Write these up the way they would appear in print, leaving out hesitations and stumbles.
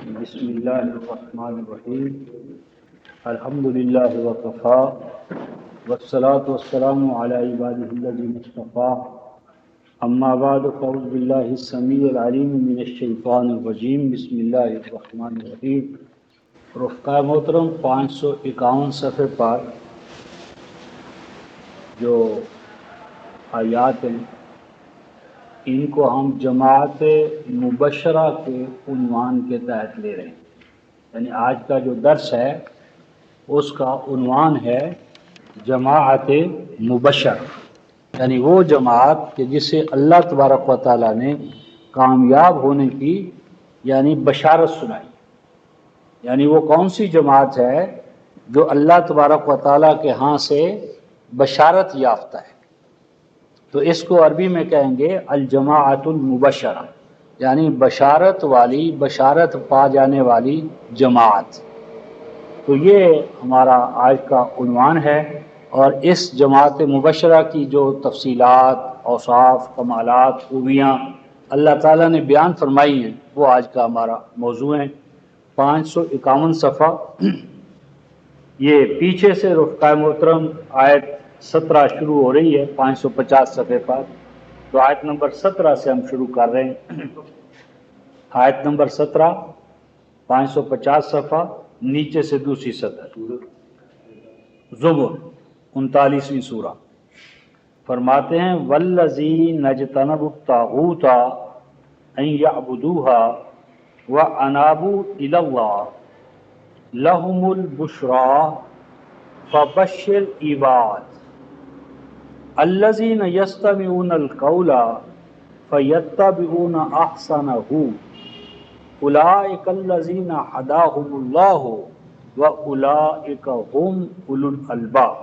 بسم اللہ الرحمن الرحیم الحمد للہ وکفا والصلاة والسلام علی عبادہ الذین اصطفیٰ اما بعد فاعوذ باللہ السمیع العلیم من الشیطان الرجیم بسم اللہ الرحمن الرحیم۔ رفقائے محترم، 551 صفحے پر جو آیات ہیں ان کو ہم جماعت مبشرہ کے عنوان کے تحت لے رہے ہیں، یعنی آج کا جو درس ہے اس کا عنوان ہے جماعت مبشرہ، یعنی وہ جماعت کہ جسے اللہ تبارک و تعالیٰ نے کامیاب ہونے کی یعنی بشارت سنائی۔ یعنی وہ کون سی جماعت ہے جو اللہ تبارک و تعالیٰ کے ہاں سے بشارت یافتہ ہے، تو اس کو عربی میں کہیں گے الجماعت المبشرہ، یعنی بشارت والی، بشارت پا جانے والی جماعت۔ تو یہ ہمارا آج کا عنوان ہے، اور اس جماعت مبشرہ کی جو تفصیلات، اوصاف، کمالات، خوبیاں اللہ تعالیٰ نے بیان فرمائی ہیں وہ آج کا ہمارا موضوع ہے۔ 551 صفحہ، یہ پیچھے سے رفقائے محترم آیت 17 شروع ہو رہی ہے 550 صفحے پر، تو آیت نمبر 17 سے ہم شروع کر رہے ہیں۔ آیت نمبر 17، 550 صفحہ، نیچے سے دوسری سطر، زمر 39ویں سورہ۔ فرماتے ہیں والذین اجتنبوا الطاغوت ان یعبدوها وانابوا الی اللہ لهم البشری فبشر عباد الذین یستمعون القول فیتبعون احسنہ اولئک الذین ہداہم اللہ واولئک هم اولو الالباب۔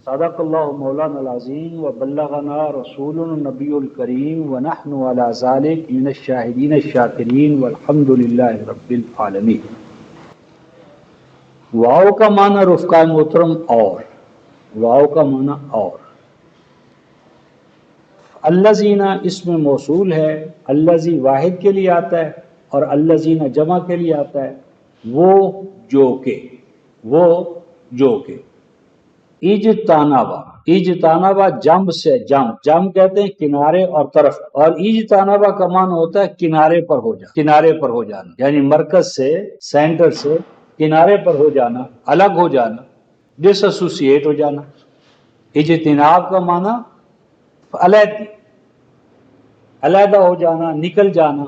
صدق اللہ مولانا العظیم وبلغنا رسول النبی الکریم ونحن علی ذلک من الشاہدین الشاکرین والحمد للہ رب العالمین۔ واو کا معنی رفقائے محترم اور، واو کا معنی اور، الذین اسم موصول ہے، الذی واحد کے لیے آتا ہے اور الذین جمع کے لیے آتا ہے، وہ جو کہ، وہ جو کہ۔ اجتنبا، اجتنبا جنب سے، جنب کہتے ہیں کنارے اور طرف، اور اجتنبا کا معنی ہوتا ہے کنارے پر ہو جانا، کنارے پر ہو جانا، یعنی مرکز سے، سینٹر سے کنارے پر ہو جانا، الگ ہو جانا، ڈس ایسوسیٹ ہو جانا۔ اجتناب کا معنی علیحدگی، علیحدہ ہو جانا، نکل جانا،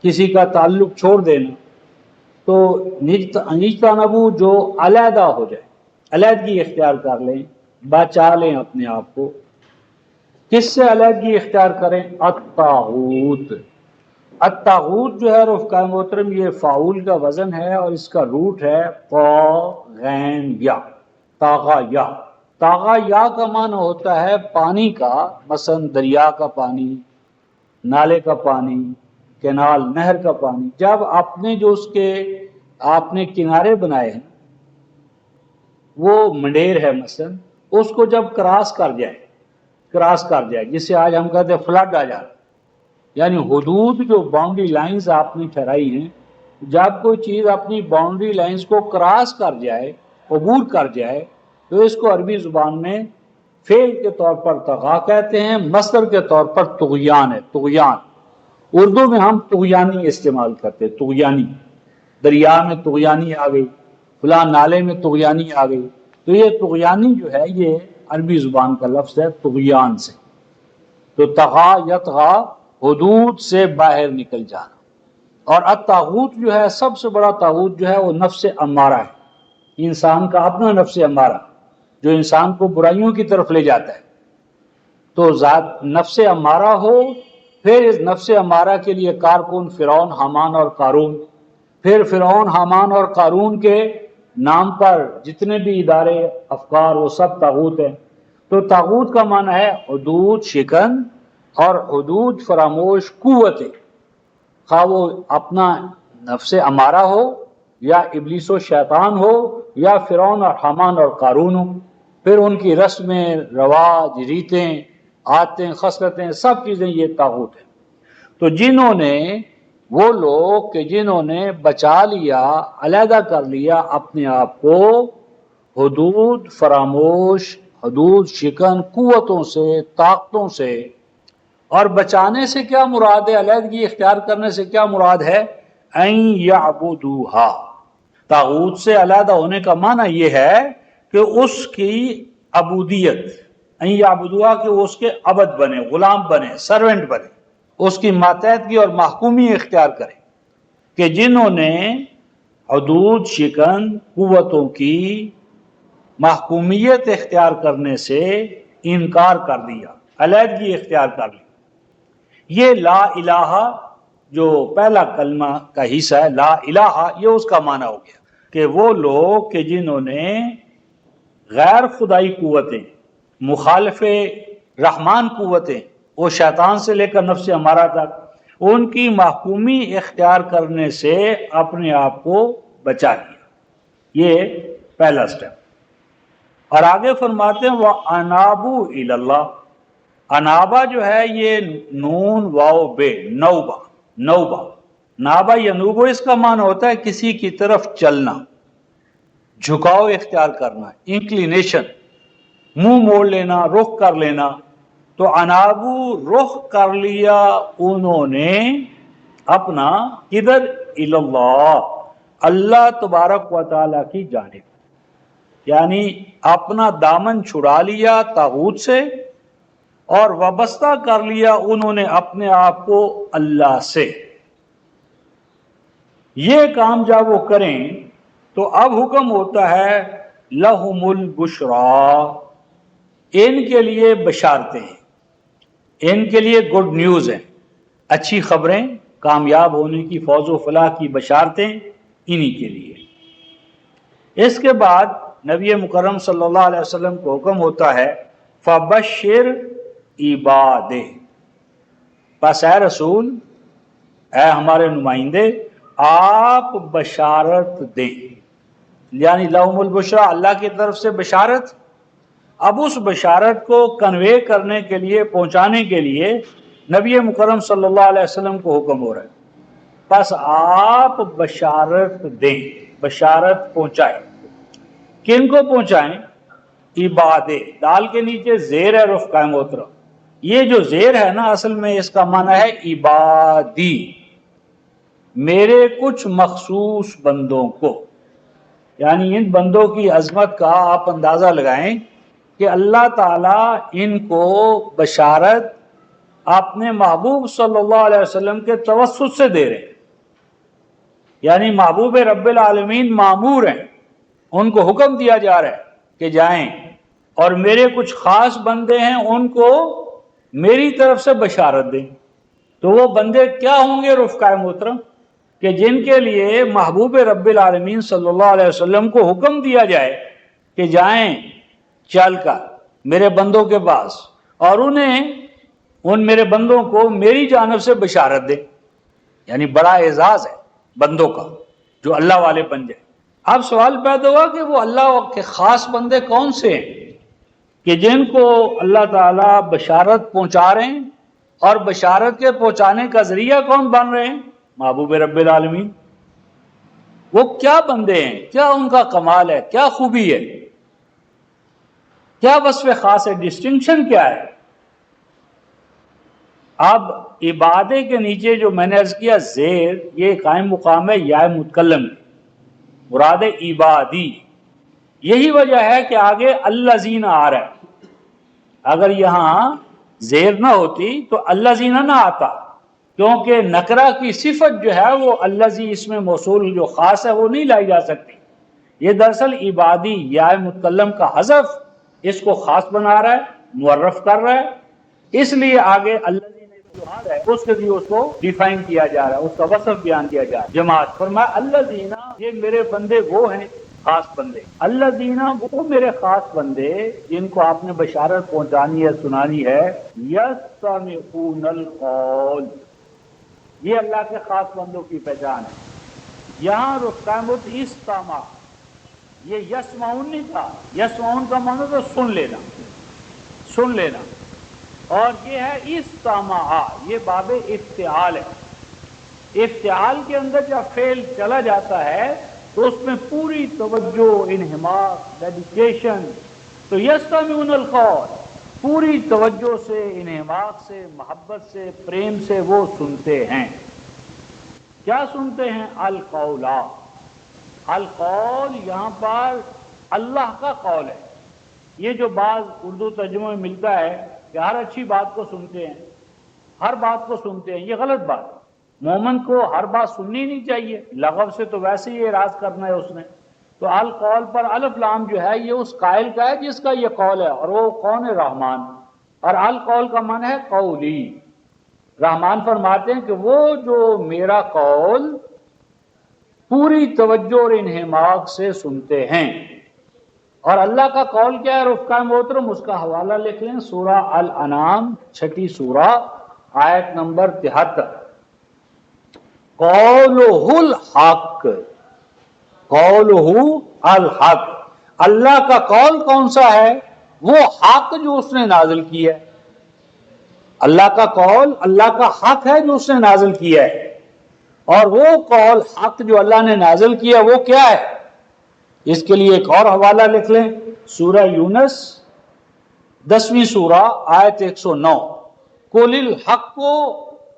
کسی کا تعلق چھوڑ دینا۔ تو اجتنبو جو علیحدہ ہو جائے، علیحدگی اختیار کر لیں، بچا لیں اپنے آپ کو۔ کس سے علیحدگی اختیار کریں؟ الطاغوت، الطاغوت جو ہے رفقائے محترم یہ فاعول کا وزن ہے اور اس کا روٹ ہے طاغین یا، طاغا یا۔ طاغا یا کا معنی ہوتا ہے پانی کا، مثلا دریا کا پانی، نالے کا پانی، کینال، نہر کا پانی۔ جب آپ نے جو اس کے آپ نے کنارے بنائے ہیں، وہ منڈیر ہے مثلا، اس کو جب کراس کر جائے، کراس کر جائے، جسے آج ہم کہتے ہیں فلڈ آ جائے، یعنی حدود جو باؤنڈری لائنز آپ نے ٹھہرائی ہیں، جب کوئی چیز اپنی باؤنڈری لائنز کو کراس کر جائے، عبور کر جائے، تو اس کو عربی زبان میں فعل کے طور پر طغا کہتے ہیں، مصدر کے طور پر طغیان ہے، طغیان۔ اردو میں ہم طغیانی استعمال کرتے ہیں، طغیانی، دریا میں طغیانی آ گئی، فلاں نالے میں طغیانی آ گئی، تو یہ طغیانی جو ہے یہ عربی زبان کا لفظ ہے طغیان سے۔ تو طغا یطغا حدود سے باہر نکل جانا۔ اور الطاغوت جو ہے سب سے بڑا طاغوت جو ہے وہ نفس امارہ ہے، انسان کا اپنا نفس امارہ جو انسان کو برائیوں کی طرف لے جاتا ہے۔ تو ذات نفس امارہ ہو، پھر اس نفس امارہ کے لیے کارکن فرعون، حامان اور قارون، پھر فرعون، حامان اور قارون کے نام پر جتنے بھی ادارے، افکار، وہ سب طاغوت ہیں۔ تو طاغوت کا معنی ہے حدود شکن اور حدود فراموش قوتیں، خواہ وہ اپنا نفس امارہ ہو یا ابلیس و شیطان ہو یا فرعون اور حامان اور قارون ہو۔ پھر ان کی رسمیں، رواج، ریتیں، عادتیں، خصلتیں، سب چیزیں یہ طاغوت ہیں۔ تو جنہوں نے وہ لوگ کہ جنہوں نے بچا لیا، علیحدہ کر لیا اپنے آپ کو حدود فراموش، حدود شکن قوتوں سے، طاقتوں سے۔ اور بچانے سے کیا مراد ہے، علیحدگی اختیار کرنے سے کیا مراد ہے؟ ان یعبدوہا، طاغوت سے علیحدہ ہونے کا معنی یہ ہے کہ اس کی عبودیت، ان یعبدوہا، کہ اس کے عبد بنے، غلام بنے، سرونٹ بنے، اس کی ماتحتگی اور محکومی اختیار کرے۔ کہ جنہوں نے حدود شکن قوتوں کی محکومیت اختیار کرنے سے انکار کر دیا، علیحدگی اختیار کر لی۔ یہ لا الہ جو پہلا کلمہ کا حصہ ہے، لا الہ، یہ اس کا معنی ہو گیا کہ وہ لوگ کہ جنہوں نے غیر خدائی قوتیں، مخالف رحمان قوتیں، وہ شیطان سے لے کر نفس امارہ تک، ان کی محکومی اختیار کرنے سے اپنے آپ کو بچا لیا۔ یہ پہلا سٹیپ۔ اور آگے فرماتے ہیں وَأَنَابُوا إِلَى اللَّهِ، انابا جو ہے یہ نون واو بے، نوبہ، نوبہ، نابا ینوبو، اس کا معنی ہوتا ہے کسی کی طرف چلنا، جھکاؤ اختیار کرنا، انکلینیشن، منہ موڑ لینا، رخ کر لینا۔ تو انابو، رخ کر لیا انہوں نے اپنا، کدھر؟ اللہ، اللہ تبارک و تعالیٰ کی جانب، یعنی اپنا دامن چھڑا لیا طاغوت سے اور وابستہ کر لیا انہوں نے اپنے آپ کو اللہ سے۔ یہ کام جب وہ کریں تو اب حکم ہوتا ہے لہم البشرا، ان کے لیے بشارتیں ہیں، ان کے لیے گڈ نیوز ہیں، اچھی خبریں، کامیاب ہونے کی، فوز و فلاح کی بشارتیں انہی کے لیے۔ اس کے بعد نبی مکرم صلی اللہ علیہ وسلم کو حکم ہوتا ہے فبشر عبادہ، پس اے رسول، اے ہمارے نمائندے، آپ بشارت دیں، یعنی لہم البشرا، اللہ کی طرف سے بشارت۔ اب اس بشارت کو کنوے کرنے کے لیے، پہنچانے کے لیے نبی مکرم صلی اللہ علیہ وسلم کو حکم ہو رہا ہے، پس آپ بشارت دیں، بشارت پہنچائیں۔ کن کو پہنچائیں؟ عبادے، دال کے نیچے زیر ہے، رف قائم ہوترا، یہ جو زیر ہے نا اصل میں اس کا معنی ہے عبادی، میرے کچھ مخصوص بندوں کو، یعنی ان بندوں کی عظمت کا آپ اندازہ لگائیں کہ اللہ تعالیٰ ان کو بشارت اپنے محبوب صلی اللہ علیہ وسلم کے توسط سے دے رہے ہیں، یعنی محبوب رب العالمین مامور ہیں، ان کو حکم دیا جا رہا ہے کہ جائیں اور میرے کچھ خاص بندے ہیں ان کو میری طرف سے بشارت دیں۔ تو وہ بندے کیا ہوں گے رفقائے محترم؟ کہ جن کے لیے محبوب رب العالمین صلی اللہ علیہ وسلم کو حکم دیا جائے کہ جائیں چل کر میرے بندوں کے پاس اور انہیں، ان میرے بندوں کو میری جانب سے بشارت دیں، یعنی بڑا اعزاز ہے بندوں کا جو اللہ والے بن جائیں۔ اب سوال پیدا ہوا کہ وہ اللہ کے خاص بندے کون سے ہیں کہ جن کو اللہ تعالیٰ بشارت پہنچا رہے ہیں، اور بشارت کے پہنچانے کا ذریعہ کون بن رہے ہیں؟ محبوب رب العالمین۔ وہ کیا بندے ہیں، کیا ان کا کمال ہے، کیا خوبی ہے، کیا وصف خاص ہے، ڈسٹنکشن کیا ہے؟ اب عبادے کے نیچے جو میں نے عرض کیا زیر، یہ قائم مقام ہے یا متکلم، مراد عبادی۔ یہی وجہ ہے کہ آگے الذین آ رہا ہے، اگر یہاں زیر نہ ہوتی تو الذین نہ آتا، کیونکہ نکرہ کی صفت جو ہے وہ الذی اسم موصول جو خاص ہے وہ نہیں لائی جا سکتی۔ یہ دراصل عبادی یا متکلم کا حذف اس کو خاص بنا رہا ہے، معرف کر رہا ہے، اس لیے آگے الذین جو آ رہا ہے اس کے لیے اس کو ڈیفائن کیا جا رہا ہے، اس کا وصف بیان کیا جا رہا ہے۔ جماعت فرمایا الذین، یہ میرے بندے وہ ہیں، خاص بندے، الذین وہ میرے خاص بندے جن کو آپ نے بشارت پہنچانی ہے، سنانی ہے، یستمعون القول، یہ اللہ کے خاص بندوں کی پہچان ہے۔ یہاں رفقامت استماع، یہ یسمعون نہیں تھا، یسمعون کا معنی تو سن لینا، سن لینا، اور یہ ہے استماع، یہ باب افتعال ہے، افتعال کے اندر جب فعل چلا جاتا ہے تو اس میں پوری توجہ، انہماک، ڈیڈیکیشن، تو یستمعون القول، پوری توجہ سے، انہماک سے، محبت سے، پریم سے وہ سنتے ہیں۔ کیا سنتے ہیں؟ القول۔ القول یہاں پر اللہ کا قول ہے۔ یہ جو بعض اردو ترجمے میں ملتا ہے کہ ہر اچھی بات کو سنتے ہیں، ہر بات کو سنتے ہیں، یہ غلط بات ہے۔ مومن کو ہر بات سننی نہیں چاہیے، لغو سے تو ویسے ہی اعراض کرنا ہے اس نے۔ تو القول پر الف لام جو ہے یہ اس قائل کا ہے جس کا یہ قول ہے، اور وہ کون ہے؟ رحمان۔ اور القول کا معنی ہے قولی۔ رحمان فرماتے ہیں کہ وہ جو میرا قول پوری توجہ اور انہماک سے سنتے ہیں۔ اور اللہ کا قول کیا ہے رفقائے محترم؟ اس کا حوالہ لکھ لیں، سورہ الانعام 6 سورہ آیت نمبر 73۔ قولہ الحق، قولہ الحق، اللہ کا قول کون سا ہے؟ وہ حق جو اس نے نازل کی ہے۔ اللہ کا قول اللہ کا حق ہے جو اس نے نازل کیا ہے، اور وہ قول حق جو اللہ نے نازل کیا وہ کیا ہے؟ اس کے لیے ایک اور حوالہ لکھ لیں، سورہ یونس 10ویں سورہ آیت 109۔ قل الحق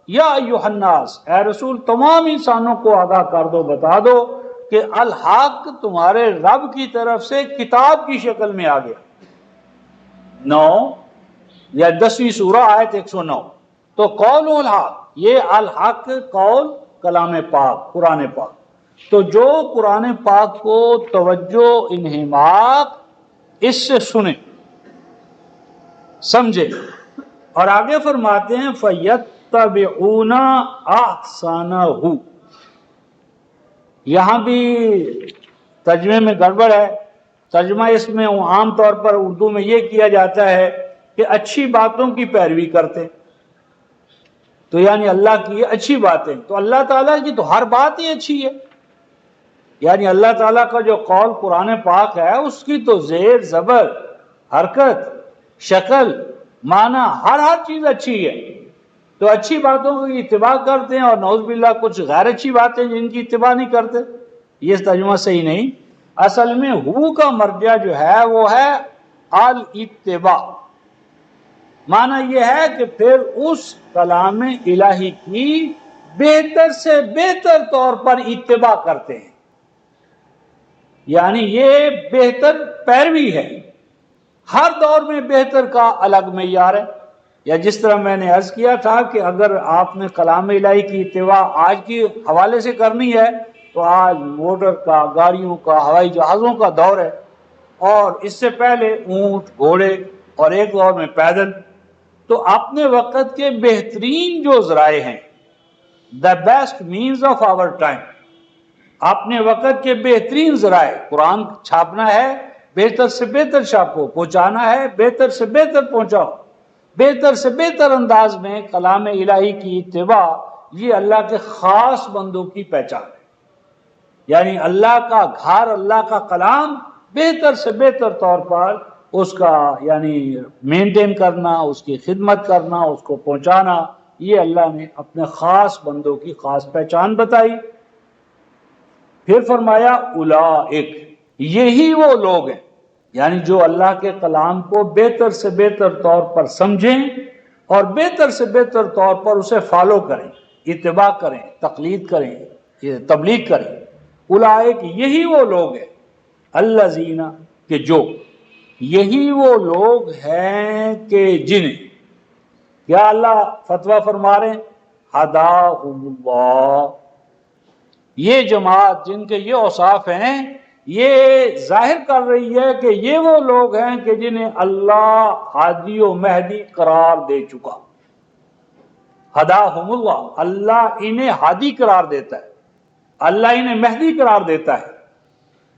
یا ایھا الناس، اے رسول تمام انسانوں کو آگاہ کر دو، بتا دو کہ الحق تمہارے رب کی طرف سے کتاب کی شکل میں آ گیا۔ 10ویں سورہ آیت 109۔ تو قول الحق، یہ الحق قول کلام پاک، قرآن پاک۔ تو جو قرآن پاک کو توجہ، انہماک اس سے سنے، سمجھے، اور آگے فرماتے ہیں فَيَتَّبِعُونَ أَحْسَنَهُ۔ یہاں بھی ترجمے میں گڑبڑ ہے۔ ترجمہ اس میں عام طور پر اردو میں یہ کیا جاتا ہے کہ اچھی باتوں کی پیروی کرتے، تو یعنی اللہ کی یہ اچھی باتیں، تو اللہ تعالیٰ کی تو ہر بات ہی اچھی ہے۔ یعنی اللہ تعالیٰ کا جو قول قرآن پاک ہے اس کی تو زیر، زبر، حرکت، شکل، معنی، ہر چیز اچھی ہے۔ تو اچھی باتوں کی اتباع کرتے ہیں، اور نعوذ باللہ کچھ غیر اچھی باتیں جن کی اتباع نہیں کرتے۔ یہ ترجمہ صحیح نہیں۔ اصل میں ہو کا مرجع جو ہے وہ ہے الاتباع۔ معنی یہ ہے کہ پھر اس کلام الہی کی بہتر سے بہتر طور پر اتباع کرتے ہیں، یعنی یہ بہتر پیروی ہے۔ ہر دور میں بہتر کا الگ معیار ہے۔ یا جس طرح میں نے عرض کیا تھا کہ اگر آپ نے کلام الہی کی اتباع آج کے حوالے سے کرنی ہے تو آج موٹر کا، گاڑیوں کا، ہوائی جہازوں کا دور ہے، اور اس سے پہلے اونٹ، گھوڑے، اور ایک دور میں پیدل۔ تو اپنے وقت کے بہترین جو ذرائع ہیں، the best means of our time، اپنے وقت کے بہترین ذرائع، قرآن چھاپنا ہے بہتر سے بہتر چھاپو، پہنچانا ہے بہتر سے بہتر پہنچاؤ، بہتر سے بہتر انداز میں کلام الہی کی اتباع، یہ اللہ کے خاص بندوں کی پہچان ہے۔ یعنی اللہ کا گھر، اللہ کا کلام بہتر سے بہتر طور پر اس کا یعنی مینٹین کرنا، اس کی خدمت کرنا، اس کو پہنچانا، یہ اللہ نے اپنے خاص بندوں کی خاص پہچان بتائی۔ پھر فرمایا اولئک، یہی وہ لوگ ہیں، یعنی جو اللہ کے کلام کو بہتر سے بہتر طور پر سمجھیں اور بہتر سے بہتر طور پر اسے فالو کریں، اتباع کریں، تقلید کریں، تبلیغ کریں۔ اولئک، یہی وہ لوگ ہیں، الذین، کہ جو، یہی وہ لوگ ہیں کہ جنہیں، کیا اللہ فتویٰ فرما رہے ہیں؟ ہداہم اللہ، یہ جماعت جن کے یہ اوصاف ہیں یہ ظاہر کر رہی ہے کہ یہ وہ لوگ ہیں کہ جنہیں اللہ ہادی و مہدی قرار دے چکا۔ ہداہم اللہ، اللہ انہیں ہادی قرار دیتا ہے، اللہ انہیں مہدی قرار دیتا ہے۔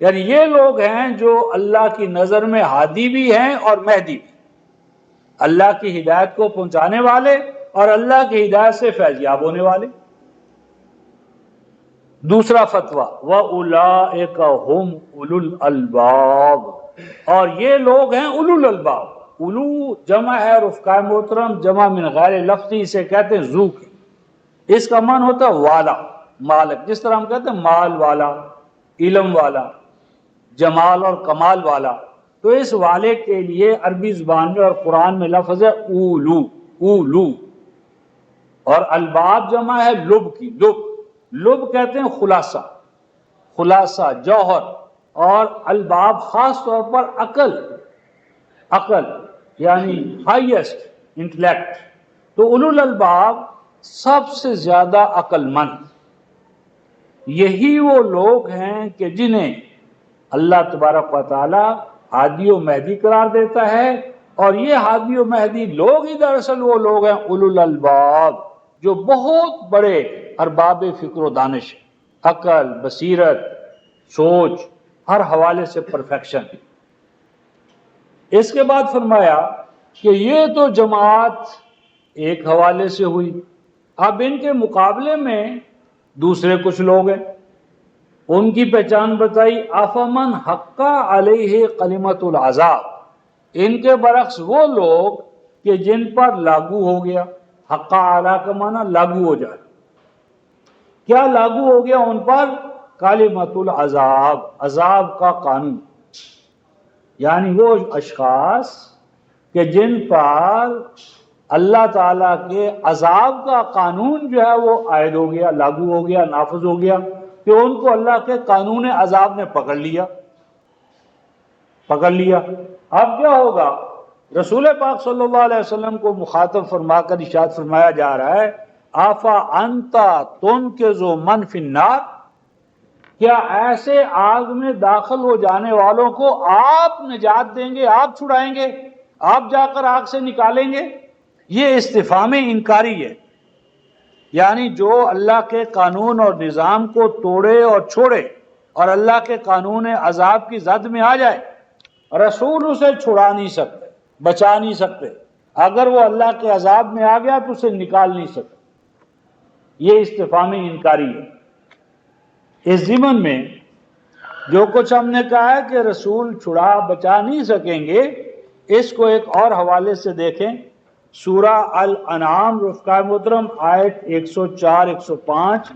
یعنی یہ لوگ ہیں جو اللہ کی نظر میں ہادی بھی ہیں اور مہدی بھی، اللہ کی ہدایت کو پہنچانے والے اور اللہ کی ہدایت سے فیض یاب ہونے والے۔ دوسرا فتویٰ وَأُولَئِكَ هُمْ أُولُو الْأَلْبَابِ، اور یہ لوگ ہیں اولو الالباب۔ اولو جمع ہے رفقائے محترم، جمع من غیر لفظی، سے کہتے ہیں ذو کی، اس کا معنی ہوتا ہے والا، مالک، جس طرح ہم کہتے ہیں مال والا، علم والا، جمال اور کمال والا. تو اس والے کے لیے عربی زبان میں اور قرآن میں لفظ ہے اولو، اولو. اور الباب جمع ہے لب کی، لب. لب کہتے ہیں خلاصہ، خلاصہ، جوہر. اور الباب خاص طور پر عقل، عقل یعنی ہائیسٹ انٹلیکٹ. تو اولو الالباب سب سے زیادہ عقل مند، یہی وہ لوگ ہیں کہ جنہیں اللہ تبارک و تعالی ہادی و مہدی قرار دیتا ہے. اور یہ ہادی و مہدی لوگ ہی دراصل وہ لوگ ہیں اولو الالباب، جو بہت بڑے ارباب فکر و دانش، عقل، بصیرت، سوچ، ہر حوالے سے پرفیکشن. اس کے بعد فرمایا کہ یہ تو جماعت ایک حوالے سے ہوئی. اب ان کے مقابلے میں دوسرے کچھ لوگ ہیں، ان کی پہچان بتائی. افمن حق علیہ کلمۃ العذاب، ان کے برعکس وہ لوگ کہ جن پر لاگو ہو گیا. حق علی کا معنی لاگو ہو جائے. کیا لاگو ہو گیا ان پر؟ کلمۃ العذاب، عذاب کا قانون. یعنی وہ اشخاص کہ جن پر اللہ تعالیٰ کے عذاب کا قانون جو ہے وہ عائد ہو گیا، لاگو ہو گیا، نافذ ہو گیا، کہ ان کو اللہ کے قانون عذاب نے پکڑ لیا، پکڑ لیا. اب کیا ہوگا؟ رسول پاک صلی اللہ علیہ وسلم کو مخاطب فرما کر ارشاد فرمایا جا رہا ہے آفا انتا تنقذ من فی النار، کیا ایسے آگ میں داخل ہو جانے والوں کو آپ نجات دیں گے، آپ چھڑائیں گے، آپ جا کر آگ سے نکالیں گے؟ یہ استفہام انکاری ہے. یعنی جو اللہ کے قانون اور نظام کو توڑے اور چھوڑے اور اللہ کے قانون عذاب کی زد میں آ جائے، رسول اسے چھڑا نہیں سکتے، بچا نہیں سکتے. اگر وہ اللہ کے عذاب میں آ گیا تو اسے نکال نہیں سکتے. یہ استفہام انکاری ہے. اس ضمن میں جو کچھ ہم نے کہا ہے کہ رسول چھڑا بچا نہیں سکیں گے، اس کو ایک اور حوالے سے دیکھیں. سورہ الانعام رفقائے محترم آیت 104 105.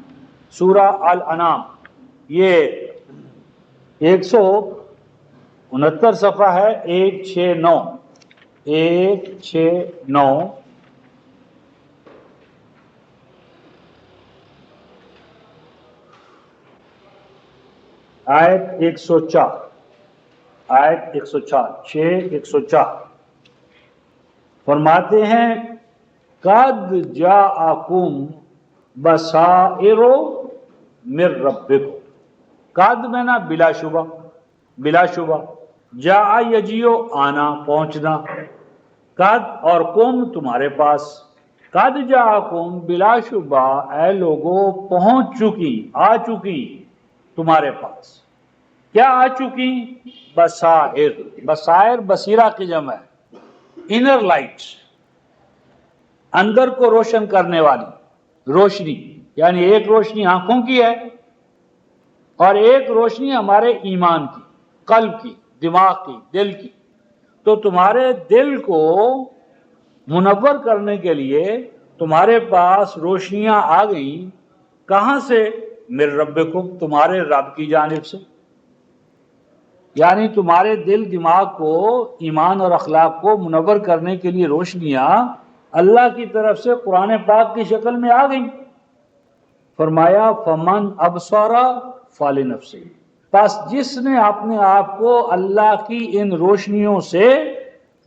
سورہ الانعام یہ 169 صفحہ ہے، 169 169. آیت 104، آیت 104، 6 104 فرماتے ہیں قد جاءکم بصائر من ربکم. قد میں نا بلا شبہ، بلا شبہ. جاء یجیو آنا، پہنچنا. قد اور کم تمہارے پاس. قد جاءکم بلا شبہ اے لوگوں پہنچ چکی، آ چکی تمہارے پاس. کیا آ چکی؟ بصائر. بصائر بصیرہ کی جمع ہے، انر لائٹ، اندر کو روشن کرنے والی روشنی. یعنی ایک روشنی آنکھوں کی ہے اور ایک روشنی ہمارے ایمان کی، قلب کی، دماغ کی، دل کی. تو تمہارے دل کو منور کرنے کے لیے تمہارے پاس روشنیاں آ گئیں. کہاں سے؟ من ربکم، تمہارے رب کی جانب سے. یعنی تمہارے دل دماغ کو، ایمان اور اخلاق کو منور کرنے کے لیے روشنیاں اللہ کی طرف سے قرآن پاک کی شکل میں آ گئیں. فرمایا فمن ابصر فلنفسہ، پس جس نے اپنے آپ کو اللہ کی ان روشنیوں سے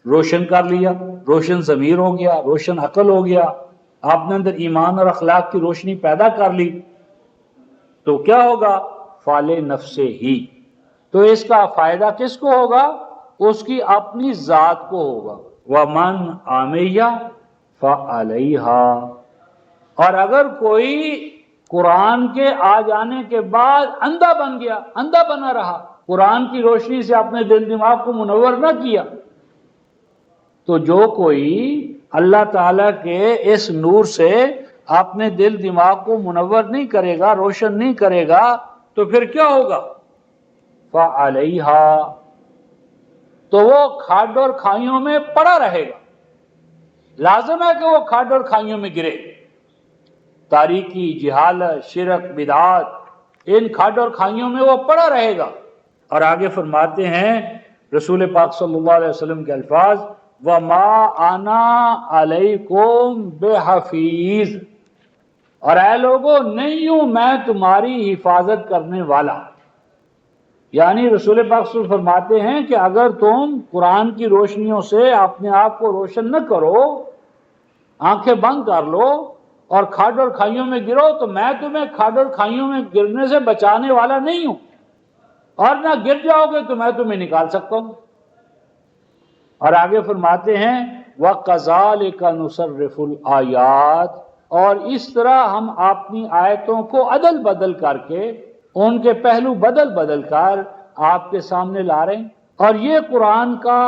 روشن کر لیا، روشن ضمیر ہو گیا، روشن عقل ہو گیا، آپ نے اندر ایمان اور اخلاق کی روشنی پیدا کر لی، تو کیا ہوگا؟ فلنفسہ ہی. تو اس کا فائدہ کس کو ہوگا؟ اس کی اپنی ذات کو ہوگا. وَمَنْ عَمِیَ فَعَلَيْهَا. اور اگر کوئی قرآن کے آ جانے کے بعد اندھا بن گیا، اندھا بنا رہا، قرآن کی روشنی سے اپنے دل دماغ کو منور نہ کیا، تو جو کوئی اللہ تعالیٰ کے اس نور سے اپنے دل دماغ کو منور نہیں کرے گا، روشن نہیں کرے گا، تو پھر کیا ہوگا؟ فَعَلَيْهَا. تو وہ کھڈ اور کھائیوں میں پڑا رہے گا. لازم ہے کہ وہ کھڈ اور کھائیوں میں گرے. تاریکی، جہالت، شرک، بدعات، ان کھڈ اور کھائیوں میں وہ پڑا رہے گا۔ اور آگے فرماتے ہیں رسول پاک صلی اللہ علیہ وسلم کے الفاظ، وَمَا أَنَا عَلَيْكُمْ بِحَفِيظ، اور اے لوگوں نہیں ہوں میں تمہاری حفاظت کرنے والا۔ یعنی رسول پاک صلی اللہ علیہ وسلم فرماتے ہیں کہ اگر تم قرآن کی روشنیوں سے اپنے آپ کو روشن نہ کرو، آنکھیں بند کر لو اور کھڈ اور کھائیوں میں گرو، تو میں تمہیں کھڈ اور کھائیوں میں گرنے سے بچانے والا نہیں ہوں، اور نہ گر جاؤ گے تو میں تمہیں نکال سکتا ہوں۔ اور آگے فرماتے ہیں وَكَذَلِكَ نُصَرِّفُ الْآيَاتِ، اور اس طرح ہم اپنی آیتوں کو عدل بدل کر کے، ان کے پہلو بدل بدل کر آپ کے سامنے لا رہے ہیں۔ اور یہ قرآن کا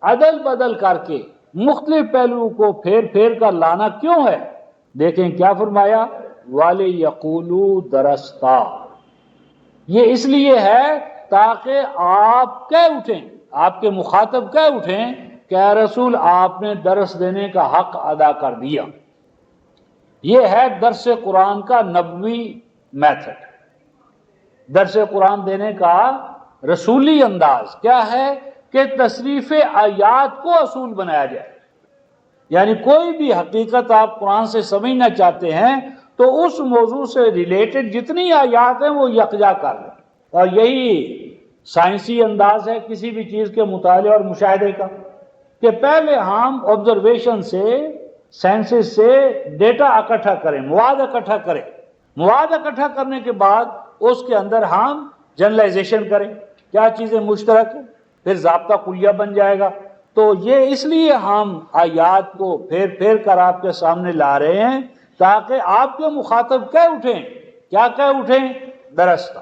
عدل بدل کر کے مختلف پہلو کو پھیر پھیر کر لانا کیوں ہے؟ دیکھیں کیا فرمایا، وَلِيَقُولُوا دَرَسْتَا، یہ اس لیے ہے تاکہ آپ کہہ اٹھیں، آپ کے مخاطب کہہ اٹھیں کہ اے رسول آپ نے درس دینے کا حق ادا کر دیا۔ یہ ہے درس قرآن کا نبوی میتھڈ، درس قرآن دینے کا رسولی انداز کیا ہے کہ تصریف آیات کو اصول بنایا جائے۔ یعنی کوئی بھی حقیقت آپ قرآن سے سمجھنا چاہتے ہیں تو اس موضوع سے ریلیٹڈ جتنی آیات ہیں وہ یکجا کر لیں، اور یہی سائنسی انداز ہے کسی بھی چیز کے مطالعے اور مشاہدے کا، کہ پہلے ہم آبزرویشن سے، سینسز سے ڈیٹا اکٹھا کریں، مواد اکٹھا کریں، مواد اکٹھا کرنے کے بعد اس کے اندر ہم جنرلائزیشن کریں، کیا چیزیں مشترک ہیں، پھر ضابطہ کلیہ بن جائے گا۔ تو یہ اس لیے ہم آیات کو پھیر پھیر کر آپ کے سامنے لا رہے ہیں تاکہ آپ کے مخاطب کہہ اٹھیں، کیا کہہ اٹھیں، درستہ،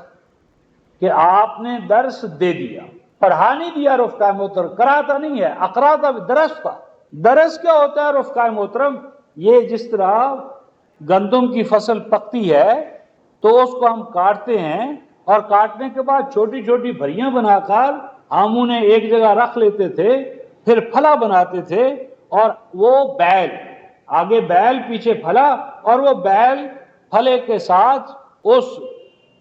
کہ آپ نے درس دے دیا، پڑھا نہیں دیا رفقہ محترم، کراتا نہیں ہے، اقراتا درس تھا۔ درس کیا ہوتا ہے رفقہ محترم؟ یہ جس طرح گندم کی فصل پکتی ہے تو اس کو ہم کاٹتے ہیں، اور کاٹنے کے بعد چھوٹی چھوٹی بھریاں بنا کر ہم انہیں ایک جگہ رکھ لیتے تھے، پھر پھلا بناتے تھے، اور وہ بیل، آگے بیل پیچھے پھلا، اور وہ بیل پھلے کے ساتھ اس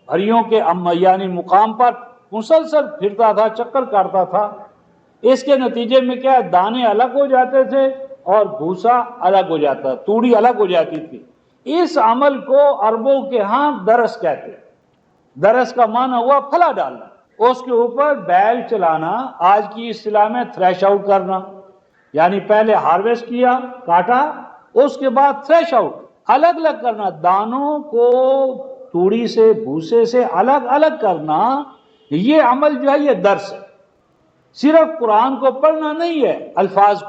بھریوں کے یعنی مقام پر مسلسل پھرتا تھا، چکر کاٹتا تھا۔ اس کے نتیجے میں کیا، دانے الگ ہو جاتے تھے اور بھوسا الگ ہو جاتا، توڑی الگ ہو جاتی تھی۔ اس عمل کو عربوں کے ہاں درس کہتے ہیں۔ درس کا معنی ہوا پھلا ڈالنا، اس کے اوپر بیل چلانا، آج کی اصطلاح میں تھریش آؤٹ کرنا، یعنی پہلے ہارویسٹ کیا، کاٹا، اس کے بعد تھریش آؤٹ، الگ الگ کرنا، دانوں کو توڑی سے، بھوسے سے الگ الگ کرنا۔ یہ عمل جو ہے یہ درس ہے۔ صرف قرآن کو پڑھنا نہیں ہے، الفاظ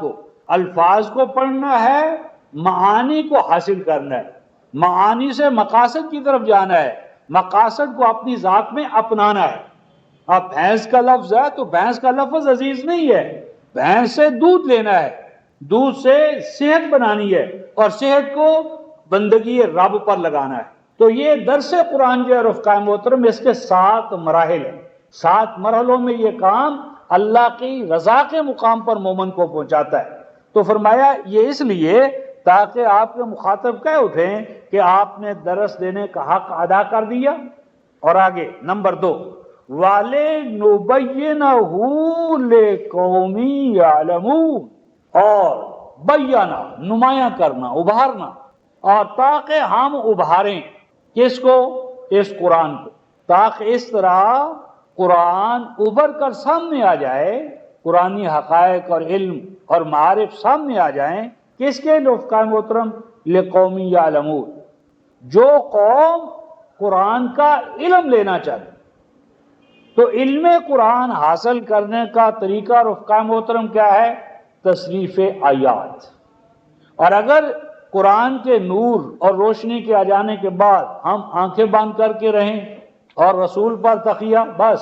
کو پڑھنا ہے، معانی کو حاصل کرنا ہے، معانی سے مقاصد کی طرف جانا ہے، مقاصد کو اپنی ذات میں اپنانا ہے۔ اب بھینس کا لفظ ہے تو بھینس کا لفظ عزیز نہیں ہے، بھینس سے دودھ لینا ہے، دودھ سے صحت بنانی ہے، اور صحت کو بندگی رب پر لگانا ہے۔ تو یہ درس قرآن جو ہے رفقہ محترم، اس کے 7 مراحل ہیں، 7 مرحلوں میں یہ کام اللہ کی رضا کے مقام پر مومن کو پہنچاتا ہے۔ تو فرمایا یہ اس لیے تاکہ آپ کے مخاطب کہہ اٹھیں کہ آپ نے درس دینے کا حق ادا کر دیا۔ اور آگے نمبر 2، وَلِنُبَيِّنَهُ لِقَوْمٍ يَعْلَمُونَ، اور بیانہ، نمایاں کرنا، ابھارنا، اور تاکہ ہم ابھاریں کس کو، اس قرآن کو، تاکہ اس طرح قرآن ابھر کر سامنے آ جائے، قرآنی حقائق اور علم اور معارف سامنے آ جائیں، کس کے رفقہ محترم، لقوم یعلمون، جو قوم قرآن کا علم لینا چاہتے۔ تو علم قرآن حاصل کرنے کا طریقہ رفقہ محترم کیا ہے، تصریف آیات۔ اور اگر قرآن کے نور اور روشنی کے آ جانے کے بعد ہم آنکھیں بند کر کے رہیں اور رسول پر تقیہ، بس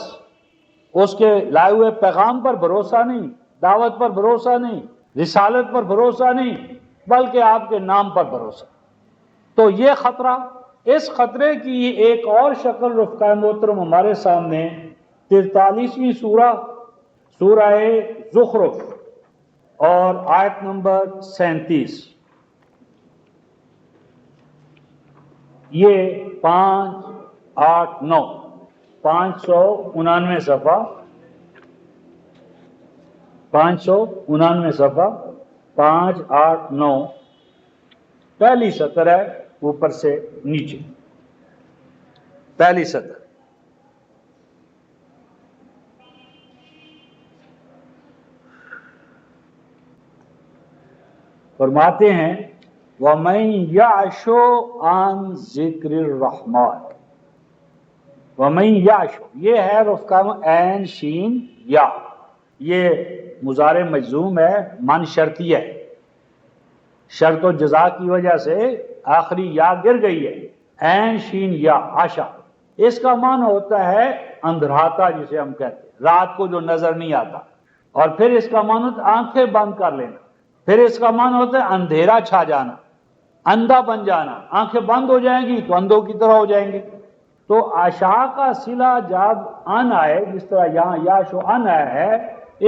اس کے لائے ہوئے پیغام پر بھروسہ نہیں، دعوت پر بھروسہ نہیں، رسالت پر بھروسہ نہیں، بلکہ آپ کے نام پر بھروسہ، تو یہ خطرہ، اس خطرے کی ایک اور شکل رفقہ محترم ہمارے سامنے 43ویں سورہ زخرف اور آیت نمبر 37۔ یہ 5 8 9 599 صفحہ 599 صفحہ 5 8 9 پہلی سطر ہے اوپر سے نیچے، پہلی سطر۔ فرماتے ہیں وَمَن يَعْشُ عَن ذِكْرِ الرَّحْمَٰنِ، وَمَن يَعْشُ یہ ہے رفع عین شین یا، یہ مضارع مجزوم ہے، من شرطی ہے، شرط و جزا کی وجہ سے آخری یا گر گئی ہے، عین شین یا عشا، اس کا معنی ہوتا ہے اندھراتا جسے ہم کہتے ہیں، رات کو جو نظر نہیں آتا، اور پھر اس کا معنی ہوتا ہے آنکھیں بند کر لینا، پھر اس کا معنی ہوتا ہے اندھیرا چھا جانا، اندھا بن جانا، آنکھیں بند ہو جائیں گی تو اندھوں کی طرح ہو جائیں گے۔ تو عشا کا صلہ جب ان آئے، جس طرح یہاں یاشو ان آیا ہے،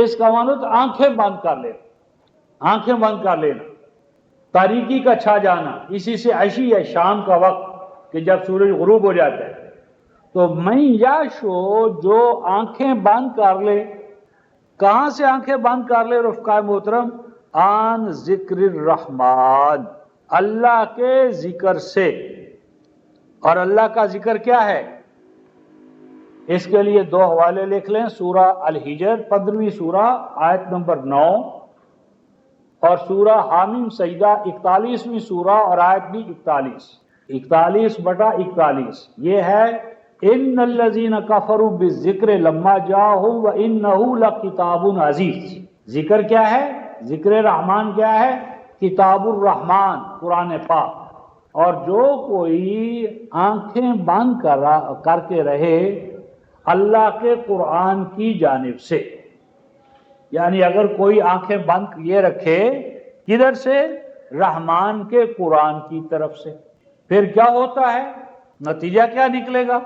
اس کا معنی ہوتا ہے آنکھیں بند کر لینا، آنکھیں بند کر لینا، تاریکی کا چھا جانا، اسی سے عشی ہے شام کا وقت کہ جب سورج غروب ہو جاتا ہے۔ تو من یاشو جو آنکھیں بند کر لے، کہاں سے آنکھیں بند کر لے رفقائے محترم؟ آن ذکر الرحمن، اللہ کے ذکر سے۔ اور اللہ کا ذکر کیا ہے؟ اس کے لیے 2 حوالے لکھ لیں، سورہ الحجر 15ویں سورہ آیت نمبر 9، اور سورہ حامیم سجدہ 41ویں سورہ اور آیت بھی 41/41، یہ ہے ان الذین کفروا بالذکر لما جاءہم وانہ لکتاب عزیز۔ ذکر کیا ہے؟ ذکر رحمان کیا ہے؟ کتاب الرحمن، قرآن پاک۔ اور جو کوئی آنکھیں بند کر کے رہے اللہ کے قرآن کی جانب سے، یعنی اگر کوئی آنکھیں بند کیے رکھے کدھر سے؟ رحمان کے قرآن کی طرف سے، پھر کیا ہوتا ہے؟ نتیجہ کیا نکلے گا؟